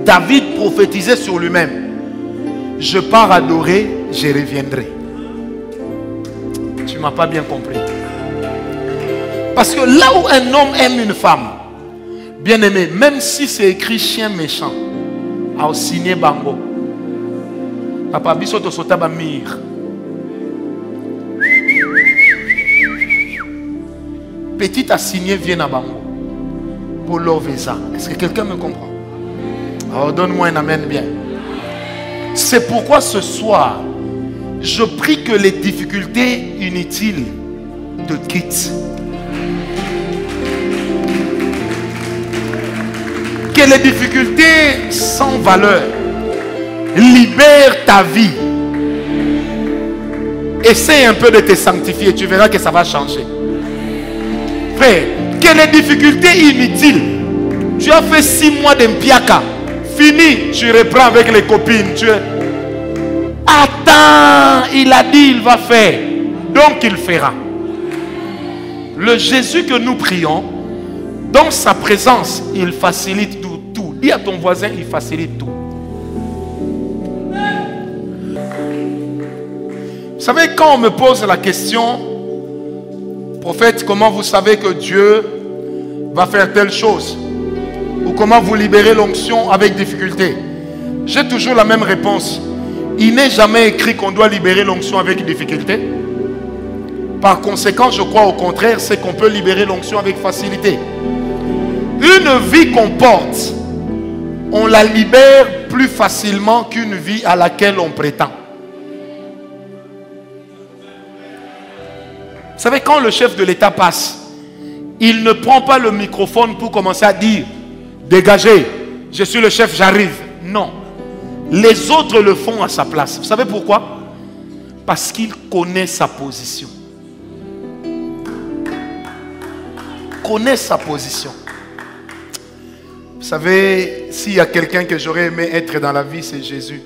A: David prophétisait sur lui-même. Je pars adorer, je reviendrai. Tu ne m'as pas bien compris. Parce que là où un homme aime une femme, bien aimé, même si c'est écrit chien méchant, a signé bango. Papa bisoto sotaba mir. Petit a signé vient à bango. Pour l'oveza. Est-ce que quelqu'un me comprend? Alors donne-moi un amen bien. C'est pourquoi ce soir, je prie que les difficultés inutiles te quittent. Que les difficultés sans valeur libèrent ta vie. Essaye un peu de te sanctifier, tu verras que ça va changer. Frère, que les difficultés inutiles, tu as fait 6 mois d'empiaka, fini, tu reprends avec les copines. Attends, il a dit il va faire, donc il fera. Le Jésus que nous prions, dans sa présence, il facilite tout. Dis à ton voisin, il facilite tout. Vous savez, quand on me pose la question, prophète, comment vous savez que Dieu va faire telle chose? Ou comment vous libérez l'onction avec difficulté? J'ai toujours la même réponse. Il n'est jamais écrit qu'on doit libérer l'onction avec difficulté. Par conséquent, je crois au contraire, c'est qu'on peut libérer l'onction avec facilité. Une vie qu'on porte, on la libère plus facilement qu'une vie à laquelle on prétend. Vous savez, quand le chef de l'État passe, il ne prend pas le microphone pour commencer à dire « Dégagez, je suis le chef, j'arrive ». Non. Les autres le font à sa place. Vous savez pourquoi? Parce qu'il connaît sa position. Connaît sa position. Vous savez, s'il y a quelqu'un que j'aurais aimé être dans la vie, c'est Jésus.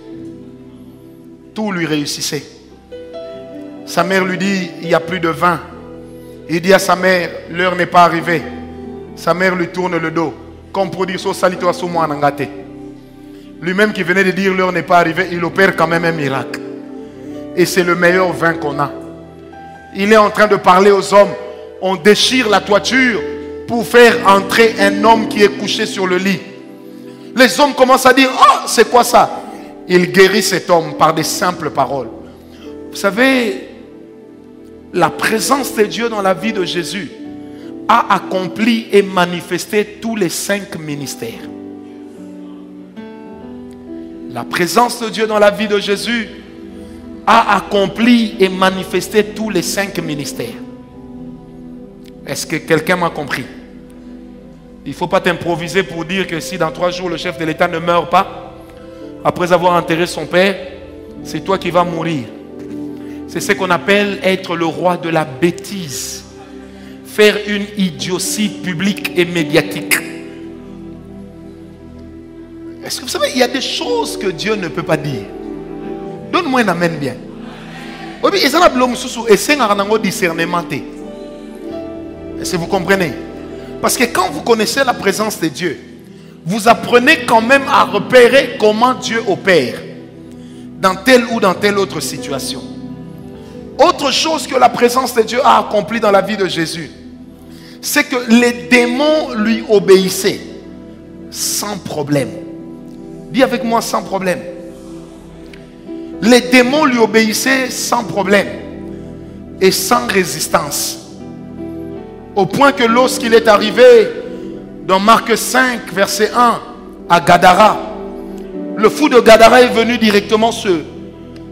A: Tout lui réussissait. Sa mère lui dit, il n'y a plus de vin. Il dit à sa mère, l'heure n'est pas arrivée. Sa mère lui tourne le dos. Comme pour dire, salito sous moi en gâté. Lui-même qui venait de dire, l'heure n'est pas arrivée, il opère quand même un miracle. Et c'est le meilleur vin qu'on a. Il est en train de parler aux hommes. On déchire la toiture pour faire entrer un homme qui est couché sur le lit. Les hommes commencent à dire, oh, c'est quoi ça? Il guérit cet homme par des simples paroles. Vous savez, la présence de Dieu dans la vie de Jésus a accompli et manifesté tous les 5 ministères. La présence de Dieu dans la vie de Jésus a accompli et manifesté tous les 5 ministères. Est-ce que quelqu'un m'a compris? Il ne faut pas t'improviser pour dire que si dans 3 jours le chef de l'État ne meurt pas, après avoir enterré son père, c'est toi qui vas mourir. C'est ce qu'on appelle être le roi de la bêtise. Faire une idiotie publique et médiatique. Est-ce que vous savez, il y a des choses que Dieu ne peut pas dire. Donne-moi un amen bien. Est-ce que vous comprenez? Parce que quand vous connaissez la présence de Dieu, vous apprenez quand même à repérer comment Dieu opère dans telle ou dans telle autre situation. Autre chose que la présence de Dieu a accompli dans la vie de Jésus, c'est que les démons lui obéissaient sans problème. Dis avec moi, sans problème. Les démons lui obéissaient sans problème et sans résistance. Au point que lorsqu'il est arrivé dans Marc 5, verset 1, à Gadara, le fou de Gadara est venu directement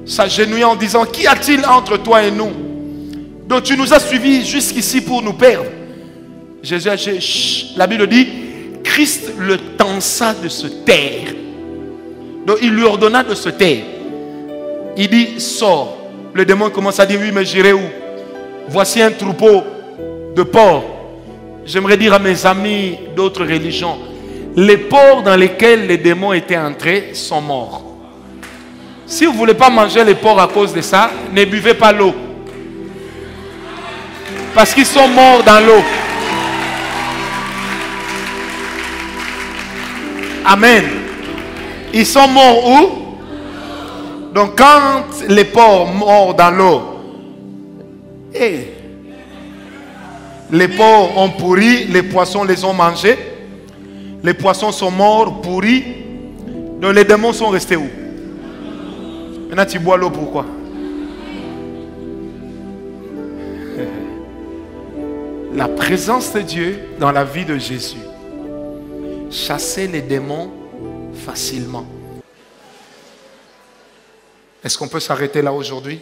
A: s'agenouiller en disant, qu'y a-t-il entre toi et nous? Donc tu nous as suivis jusqu'ici pour nous perdre. Jésus a dit, la Bible dit, Christ le tensa de se taire. Donc il lui ordonna de se taire. Il dit, sors. Le démon commence à dire, oui, mais j'irai où? Voici un troupeau de porcs. J'aimerais dire à mes amis d'autres religions, les porcs dans lesquels les démons étaient entrés sont morts. Si vous ne voulez pas manger les porcs à cause de ça, ne buvez pas l'eau. Parce qu'ils sont morts dans l'eau. Amen. Ils sont morts où? Donc quand les porcs morts dans l'eau, les porcs ont pourri, les poissons les ont mangés. Les poissons sont morts, pourris. Donc les démons sont restés où? Maintenant tu bois l'eau, pourquoi? La présence de Dieu dans la vie de Jésus chassait les démons facilement. Est-ce qu'on peut s'arrêter là aujourd'hui?